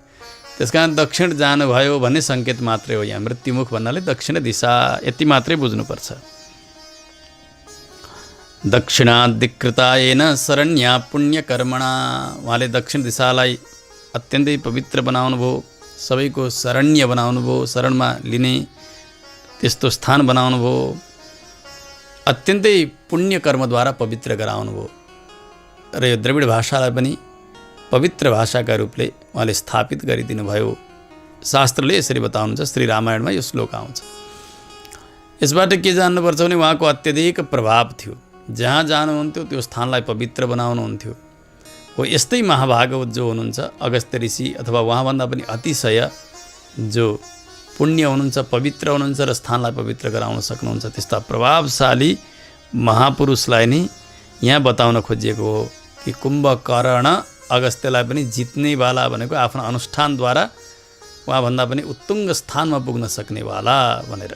[SPEAKER 1] त्यसकारण दक्षिण जानुभयो भन्ने सङ्केत मात्रै हो। यहाँ मृत्युमुख भन्नाले दक्षिण दिशा, यति मात्रै बुझ्नुपर्छ। दक्षिणादिकृतायेन शरण्या पुण्यकर्मणा, उहाँले दक्षिण दिशालाई अत्यन्तै पवित्र बनाउनु भयो, सबैको शरण्य बनाउनु भयो, शरणमा लिने त्यस्तो स्थान बनाउनु भयो, अत्यन्तै पुण्यकर्मद्वारा पवित्र गराउनु भयो। र यो द्रविड भाषालाई पनि पवित्र भाषाका रूपले उहाँले स्थापित गरिदिनु भयो। शास्त्रले यसरी बताउनुहुन्छ। श्री रामायणमा यो श्लोक आउँछ। यसबाट के जान्नुपर्छ भने उहाँको अत्यधिक प्रभाव थियो। जहाँ जानुहुन्थ्यो त्यो स्थानलाई पवित्र बनाउनुहुन्थ्यो। हो यस्तै महाभागवत जो हुनुहुन्छ अगस्त्य ऋषि अथवा उहाँभन्दा पनि अतिशय जो पुण्य हुनुहुन्छ, पवित्र हुनुहुन्छ र स्थानलाई पवित्र गराउन सक्नुहुन्छ, त्यस्ता प्रभावशाली महापुरुषलाई नै यहाँ बताउन खोजिएको हो कि कुम्भकर्ण अगस्त्यलाई पनि जित्नेवाला भनेको आफ्नो अनुष्ठानद्वारा उहाँभन्दा पनि उत्तुङ्ग स्थानमा पुग्न सक्नेवाला भनेर।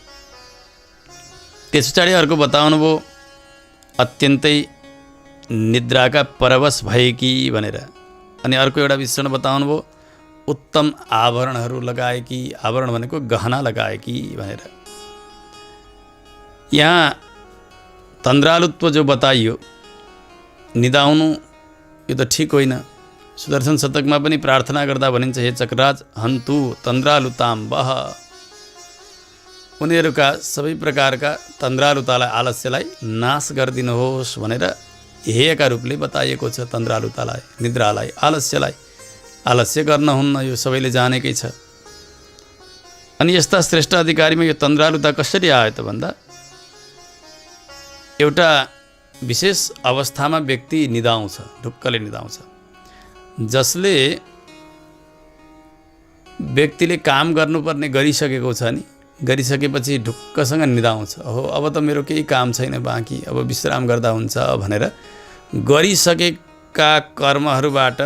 [SPEAKER 1] त्यस पछाडि अर्को बताउनु भयो अत्यन्तै निद्राका परवश भएकी भनेर। अनि अर्को एउटा विषय बताउनु भयो उत्तम आभरणहरू लगाएकी, आभरण भनेको गहना लगाएकी भनेर। यहाँ तन्द्रालुत्व जो बताइयो, निदाउनु यो त ठिक होइन। सुदर्शन शतकमा पनि प्रार्थना गर्दा भनिन्छ, हे चक्रराज हन्तु तन्द्रालुताम वह। उनीहरूका सबै प्रकारका तन्द्रालुतालाई, आलस्यलाई नाश गरिदिनुहोस् भनेर हेयका रूपले बताइएको छ। तन्द्रालुतालाई, निद्रालाई, आलस्यलाई। आलस्य गर्न हुन्न, यो सबैले जानेकै छ। अनि यस्ता श्रेष्ठ अधिकारीमा यो तन्द्रालुता कसरी आयो त भन्दा एउटा विशेष अवस्थामा व्यक्ति निदाउँछ, ढुक्कले निदाउँछ। जसले व्यक्तिले काम गर्नुपर्ने गरिसकेको छ नि, गरिसकेपछि ढुक्कसँग निदाउँछ, हो अब त मेरो केही काम छैन बाँकी, अब विश्राम गर्दा हुन्छ भनेर गरिसकेका कर्महरूबाट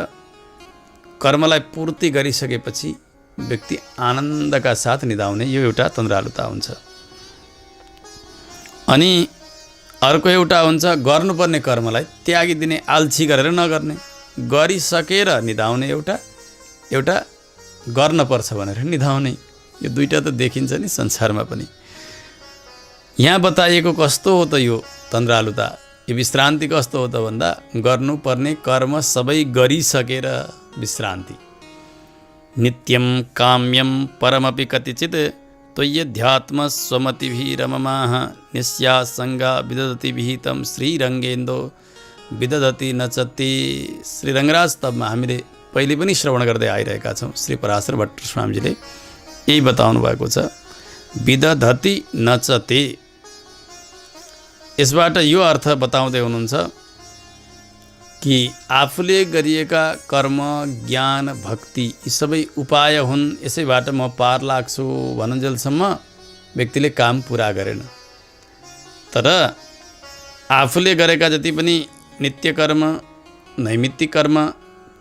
[SPEAKER 1] कर्मलाई पूर्ति गरिसकेपछि व्यक्ति आनन्दका साथ निदाउने यो एउटा तन्द्रालुता हुन्छ। अनि अर्को एउटा हुन्छ गर्नुपर्ने कर्मलाई त्यागिदिने, आल्छी गरेर नगर्ने, गरिसकेर निदाउने एउटा गर्नुपर्छ भनेर निदाउने। यो दुईटा त देखिन्छ नि संसारमा पनि। यहाँ बताइएको कस्तो हो त यो तन्द्रालुता, यो विश्रान्ति कस्तो हो त भन्दा गर्नुपर्ने कर्म सबै गरिसकेर विश्रान्ति। नित्यं काम्यं परमपि कतिचित् त्वय्यध्यात्म स्वमतिभिरममाः निस्यासङ्गा विदधति विहितं श्रीरङ्गेन्दो विदधति नचति। श्री रङ्गराज स्तवमा हामीले पहिले पनि श्रवण गर्दै आइरहेका छौँ। श्री पराशर भट्ट स्वामीजीले यही बताउनु भएको छ, विदधति नचति। यसबाट यो अर्थ बताउँदै हुनुहुन्छ कि आफूले गरिएका कर्म, ज्ञान, भक्ति यी सबै उपाय हुन्, यसैबाट म पार लाग्छु भनुन्जेलसम्म व्यक्तिले काम पुरा गरेन। तर आफूले गरेका जति पनि नित्य कर्म, नैमित्तिक कर्म,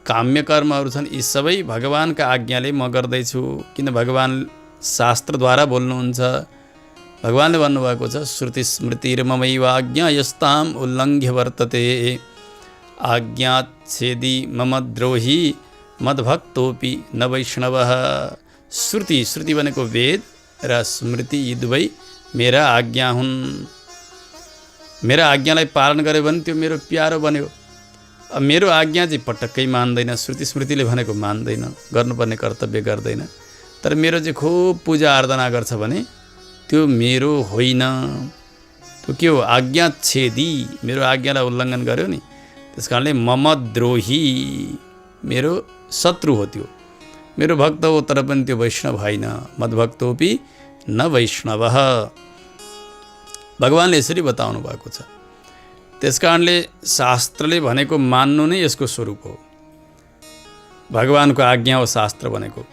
[SPEAKER 1] काम्य कर्महरू छन्, यी सबै भगवानका आज्ञाले म गर्दैछु। किन भगवान शास्त्रद्वारा बोल्नुहुन्छ। भगवानले भन्नुभएको छ, श्रुति स्मृतिर्ममैव आज्ञा यस्ताम उल्लङ्घ्य वर्तते आज्ञाच्छेदी मम द्रोही मद्भक्तोपि न वैष्णवः। श्रुति भनेको वेद र स्मृति यी दुवै मेरा आज्ञा हुन्। मेरा आज्ञालाई पालन गर्यो भने त्यो मेरो प्यारो बन्यो। अब मेरो आज्ञा चाहिँ पटक्कै मान्दैन, श्रुति स्मृतिले भनेको मान्दैन, गर्नुपर्ने कर्तव्य गर्दैन। तर मेरो चाहिँ खुब पूजा आराधना गर्छ भने त्यो मेरो होइन। त्यो के हो? आज्ञाच्छेदी, मेरो आज्ञालाई उल्लङ्घन गर्यो नि, त्यस कारणले मम द्रोही, मेरो शत्रु हो त्यो। मेरो भक्त हो तर पनि त्यो वैष्णव होइन। मद्भक्तोपि न वैष्णवः, भगवानले यसरी बताउनु भएको छ। त्यस कारणले शास्त्रले भनेको मान्नु नै यसको स्वरूप हो। भगवानको आज्ञा हो शास्त्र भनेको।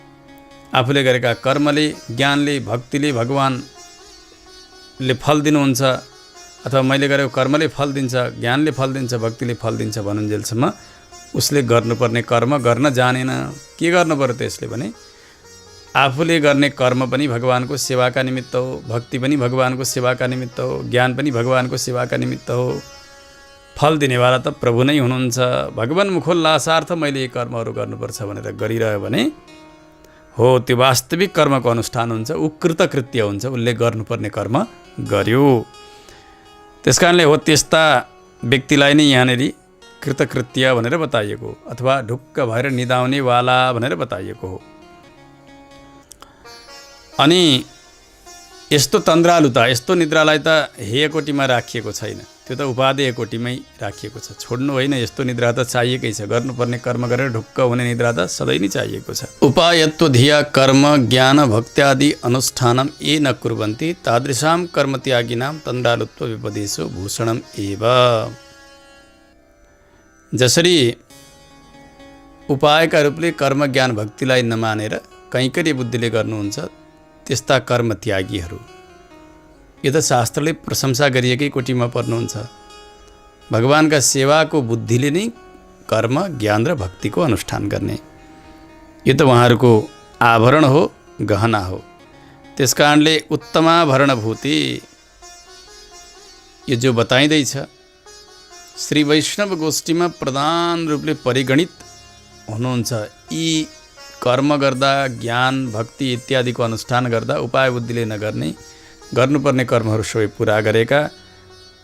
[SPEAKER 1] आफूले गरेका कर्मले, ज्ञानले, भक्तिले भगवानले फल दिनुहुन्छ, अथवा मैले गरेको कर्मले फल दिन्छ, ज्ञानले फल दिन्छ, भक्तिले फल दिन्छ भनुन्जेलसम्म उसले गर्नुपर्ने कर्म गर्न जानेन। के गर्नु पर्यो त्यसले भने आफूले गर्ने कर्म पनि भगवानको सेवाका निमित्त हो, भक्ति पनि भगवानको सेवाका निमित्त हो, ज्ञान पनि भगवानको सेवाका निमित्त हो। फल दिनेवाला त प्रभु नै हुनुहुन्छ। भगवान मुखोल्लासार्थ मैले यी कर्महरू गर्नुपर्छ भनेर गरिरह्यो भने हो त्यो वास्तविक कर्मको अनुष्ठान हुन्छ। ऊ कृतकृत्य हुन्छ, उसले गर्नुपर्ने कर्म गर्यो। त्यस कारणले हो त्यस्ता व्यक्तिलाई नै यहाँनिर कृतकृत्य भनेर बताइएको अथवा ढुक्क भएर निदाउनेवाला भनेर बताइएको हो। अनि यस्तो तन्द्रालुता, यस्तो निद्रालाई त हेय कोटीमा राखिएको छैन, त्यो त उपादेय कोटीमै राखिएको छ। छोड्नु होइन, यस्तो निद्रा त चाहिएकै छ। गर्नुपर्ने कर्म गरेर ढुक्क हुने निद्रा त सधैँ नै चाहिएको छ। उपायत्व धिया कर्म ज्ञान भक्त्यादि अनुष्ठानम ये न कुर्वन्ति तादृशां कर्मत्यागिनां तन्द्रालुत्व विपदेशो भूषणम एव। जसरी उपायका रूपले कर्म ज्ञान भक्तिलाई नमानेर कैंकर्य बुद्धिले गर्नुहुन्छ त्यस्ता कर्म त्यागीहरू, यो त शास्त्रले प्रशंसा गरिएकै कोटीमा पर्नुहुन्छ। भगवानका सेवाको बुद्धिले नै कर्म ज्ञान र भक्तिको अनुष्ठान गर्ने, यो त उहाँहरूको आवरण हो, गहना हो। त्यस कारणले उत्तमाभरणभूति यो जो बताइँदैछ श्री वैष्णव गोष्ठीमा प्रधान रूपले परिगणित हुनुहुन्छ। यी कर्म गर्दा, ज्ञान भक्ति इत्यादिको अनुष्ठान गर्दा उपाय बुद्धिले नगर्ने, गर्नुपर्ने कर्महरू सबै पुरा गरेका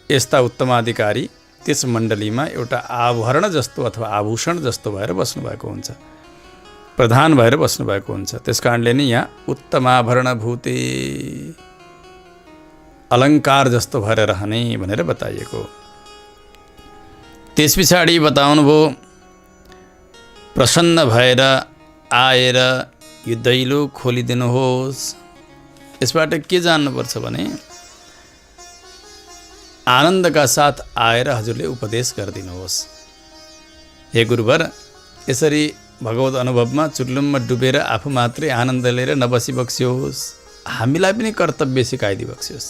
[SPEAKER 1] यस्ता उत्तमाधिकारी त्यस मण्डलीमा एउटा आभरण जस्तो अथवा आभूषण जस्तो भएर बस्नुभएको हुन्छ, प्रधान भएर बस्नुभएको हुन्छ। त्यस कारणले नै यहाँ उत्तमाभरणभूते, अलङ्कार जस्तो भएर रहने भनेर बताइएको। त्यस पछाडि बताउनुभयो प्रसन्न भएर आएर यो दैलो खोलिदिनुहोस्। यसबाट के जान्नुपर्छ भने आनन्दका साथ आएर हजुरले उपदेश गरिदिनुहोस्। हे गुरुवर, यसरी भगवत अनुभवमा चुर्लुममा डुबेर आफू मात्रै आनन्द लिएर नबसी बक्स्योस्, हामीलाई पनि कर्तव्य सिकाइदिई बक्स्योस्।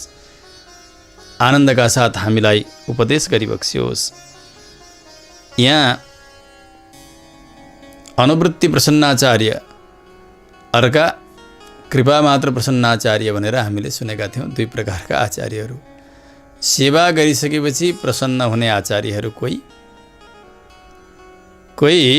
[SPEAKER 1] आनन्दका साथ हामीलाई उपदेश गरिबक्स्योस्। यहाँ अनुवृत्ति प्रसन्नाचार्य अर्का कृपा मात्र प्रसन्नाचार्य भनेर हामीले सुनेका थियौँ। दुई प्रकारका आचार्यहरू, सेवा गरिसकेपछि प्रसन्न हुने आचार्यहरू कोही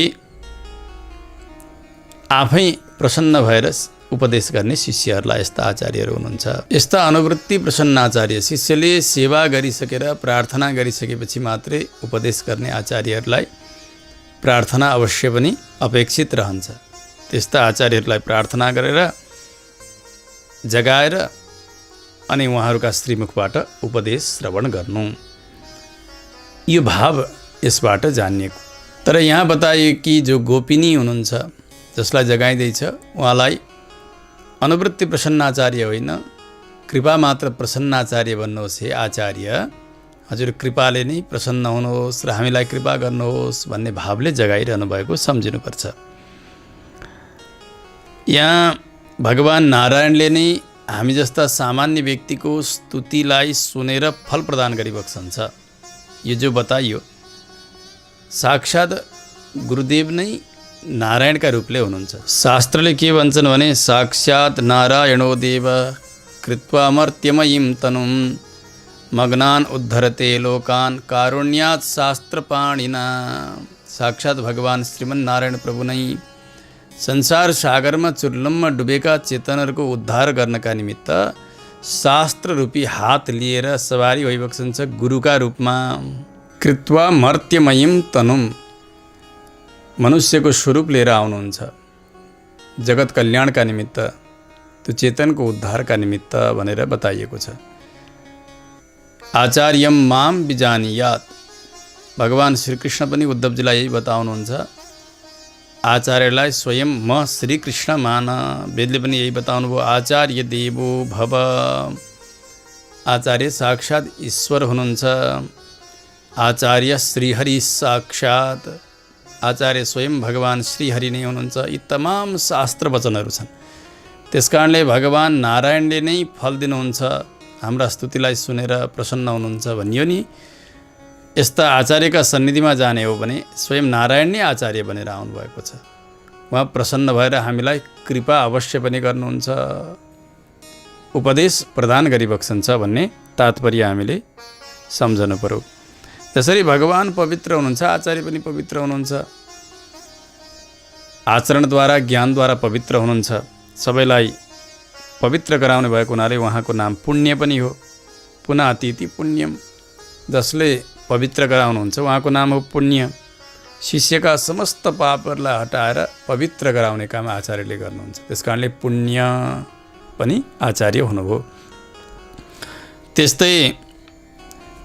[SPEAKER 1] आफै प्रसन्न भएर उपदेश गर्ने शिष्यहरूलाई यस्ता आचार्यहरू हुनुहुन्छ। यस्ता अनुवृत्ति प्रसन्नाचार्य, शिष्यले सेवा गरिसकेर प्रार्थना गरिसकेपछि मात्रै उपदेश गर्ने आचार्यहरूलाई प्रार्थना अवश्य पनि अपेक्षित रहन्छ। त्यस्ता आचार्यहरूलाई प्रार्थना गरेर जगाएर अनि उहाँहरूका श्रीमुखबाट उपदेश श्रवण गर्नु, यो भाव यसबाट जानिएको। तर यहाँ बताइयो कि जो गोपिनी हुनुहुन्छ, जसलाई जगाइँदैछ, उहाँलाई अनुवृत्ति प्रसन्नाचार्य होइन, कृपा मात्र प्रसन्नाचार्य भन्नुहोस्। हे आचार्य, हजुर कृपाले नै प्रसन्न हुनुहोस् र हामीलाई कृपा गर्नुहोस् भन्ने भावले जगाइरहनु भएको सम्झिनुपर्छ। यहाँ भगवान नारायणले नै हामी जस्ता सामान्य व्यक्तिको स्तुतिलाई सुनेर फल प्रदान गरिबक्सन्छ। यो जो बताइयो, साक्षात् गुरुदेव नै नारायणका रूपले हुनुहुन्छ। शास्त्रले के भन्छन् भने साक्षात् नारायणो देव कृत्वा अमर्त्यमयीं तनुं मग्नान् उद्धरते लोकान् कारुण्यात् शास्त्रपाणिना। साक्षात् भगवान श्रीमन्नारायण प्रभु नै संसार सागरमा चुर्लुममा डुबेका चेतनहरूको उद्धार गर्नका निमित्त शास्त्र रूपी हात लिएर सवारी भइबक्सन्छ गुरुका रूपमा। कृत्वा मर्त्यमयीं तनुं, मनुष्यको स्वरूप लिएर आउनुहुन्छ जगत कल्याणका निमित्त, त्यो चेतनको उद्धारका निमित्त भनेर बताइएको छ। आचार्यम माम बिजानीयात, भगवान श्रीकृष्ण पनि उद्धवजीलाई यही बताउनुहुन्छ। आचार्यलाई स्वयं म श्रीकृष्ण मान, वेदले पनि यही बताउनु भयो। आचार्य देवो भव, आचार्य साक्षात् ईश्वर हुनुहुन्छ। आचार्य श्रीहरि साक्षात्, आचार्य स्वयं भगवान श्रीहरि नै हुनुहुन्छ। यी तमाम शास्त्र वचनहरू छन्। त्यसकारणले भगवान नारायणले नै फल दिनुहुन्छ, हाम्रा स्तुतिलाई सुनेर प्रसन्न हुनुहुन्छ भनियो नि। यस्ता आचार्यका सन्निधिमा जाने हो भने स्वयं नारायण नै आचार्य बनेर आउनुभएको छ। उहाँ प्रसन्न भएर हामीलाई कृपा अवश्य पनि गर्नुहुन्छ, उपदेश प्रदान गरिबक्सन्छ भन्ने तात्पर्य हामीले सम्झनु पर्यो। जसरी भगवान पवित्र हुनुहुन्छ, आचार्य पनि पवित्र हुनुहुन्छ। आचरणद्वारा ज्ञानद्वारा पवित्र हुनुहुन्छ। सबैलाई पवित्र गराउने भएको हुनाले उहाँको नाम पुण्य पनि हो। पुनातिथि पुण्यम, जसले पवित्र गराउनुहुन्छ उहाँको नाम हो पुण्य। शिष्यका समस्त पापहरूलाई हटाएर पवित्र गराउने काम आचार्यले गर्नुहुन्छ। त्यसकारणले पुण्य पनि आचार्य हुनुभयो। त्यस्तै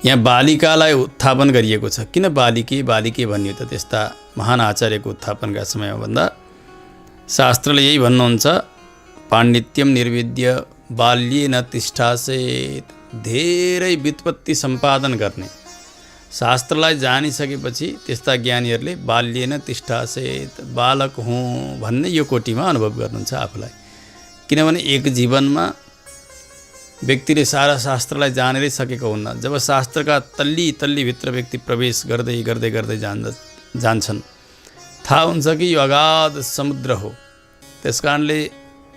[SPEAKER 1] यहाँ बालिकालाई उत्थापन गरिएको छ। किन बालिके भनियो त त्यस्ता महान आचार्यको उत्थापनका समयमा भन्दा शास्त्रले यही भन्नुहुन्छ, पाण्डित्यम निर्विद्य बाल्येन तिष्ठासेत्, धेरै व्युत्पत्ति सम्पादन गर्ने, शास्त्रलाई जानिसकेपछि त्यस्ता ज्ञानीहरूले बाल्येन तिष्ठासेत्, बालक हुँ भन्ने यो कोटीमा अनुभव गर्नुहुन्छ आफूलाई। किनभने एक जीवनमा व्यक्तिले सारा शास्त्रलाई जानेरै सकेको हुन्न। जब शास्त्रका तल्ली भित्र व्यक्ति प्रवेश गर्दै गर्दै गर्दै जान्छन्, थाहा हुन्छ कि यो अगाध समुद्र हो। त्यसकारणले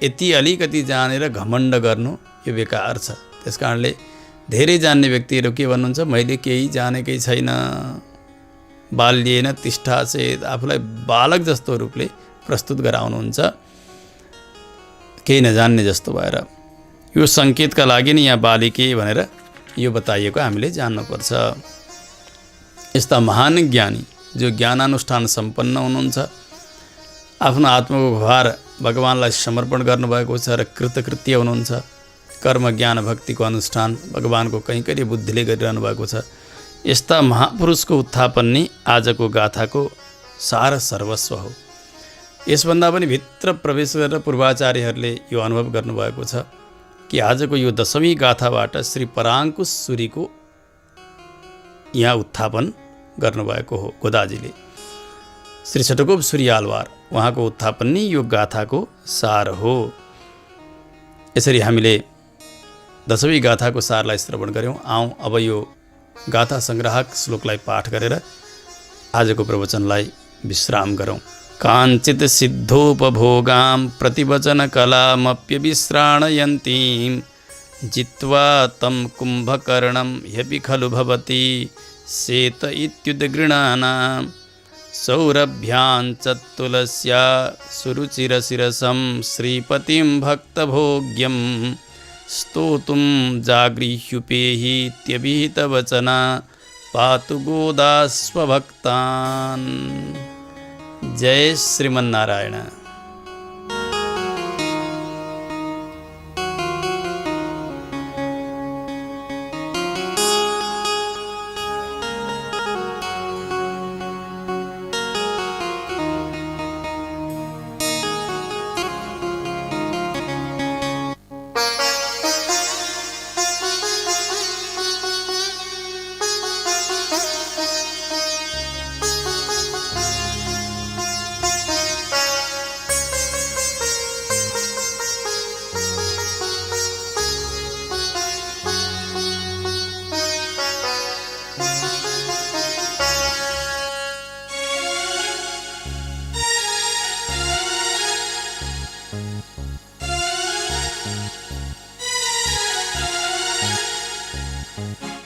[SPEAKER 1] यति अलिकति जानेर घमण्ड गर्नु यो बेकार छ। त्यसकारणले धेरै जान्ने व्यक्तिहरू के भन्नुहुन्छ, मैले केही जानेकै छैन, बाल्येन तिष्ठासेत्, आफूलाई बालक जस्तो रूपले प्रस्तुत गराउनुहुन्छ, केही नजान्ने जस्तो भएर। यो सङ्केतका लागि नि यहाँ बालिके भनेर यो बताइएको हामीले जान्नुपर्छ। यस्ता महान ज्ञानी जो ज्ञानानुष्ठान सम्पन्न हुनुहुन्छ, आफ्नो आत्माको भार भगवानलाई समर्पण गर्नुभएको छ र कृतकृत्य हुनुहुन्छ। कर्म ज्ञान भक्तिको अनुष्ठान भगवानको कैङ्कर्य बुद्धिले गरिरहनु भएको छ। यस्ता महापुरुषको उत्थापन नै आजको गाथाको सार सर्वस्व हो। यसभन्दा पनि भित्र प्रवेश गरेर पूर्वाचार्यहरूले यो अनुभव गर्नुभएको छ। कि आजको यो 10वीं गाथाबाट श्री पराङ्कुश सूरीको यहाँ उत्थापन गर्नुभएको हो गोदाजीले। श्री षट्कोप सूरी आलवार उहाँको उत्थापन नै यो गाथाको सार हो। यसरी हामीले 10वीं गाथाको सारलाई श्रवण गऱ्यौँ। आउँ अब यो गाथा सङ्ग्राहक श्लोकलाई पाठ गरेर आजको प्रवचनलाई विश्राम गरौँ। काञ्चित् सिद्धोपभोगां प्रतिवचनकलामप्यविश्राणयन्तीं जित्वा तं कुम्भकर्णं ह्यपि खलु भवति शेत इत्युद्गृणानां सौरभ्यां च तुलस्या सुरुचिरशिरसं श्रीपतिं भक्तभोग्यं स्तोतुं जागृह्युपेहीत्यभिहितवचना पातु गोदा स्वभक्तान्। जय श्रीमन्नारायण।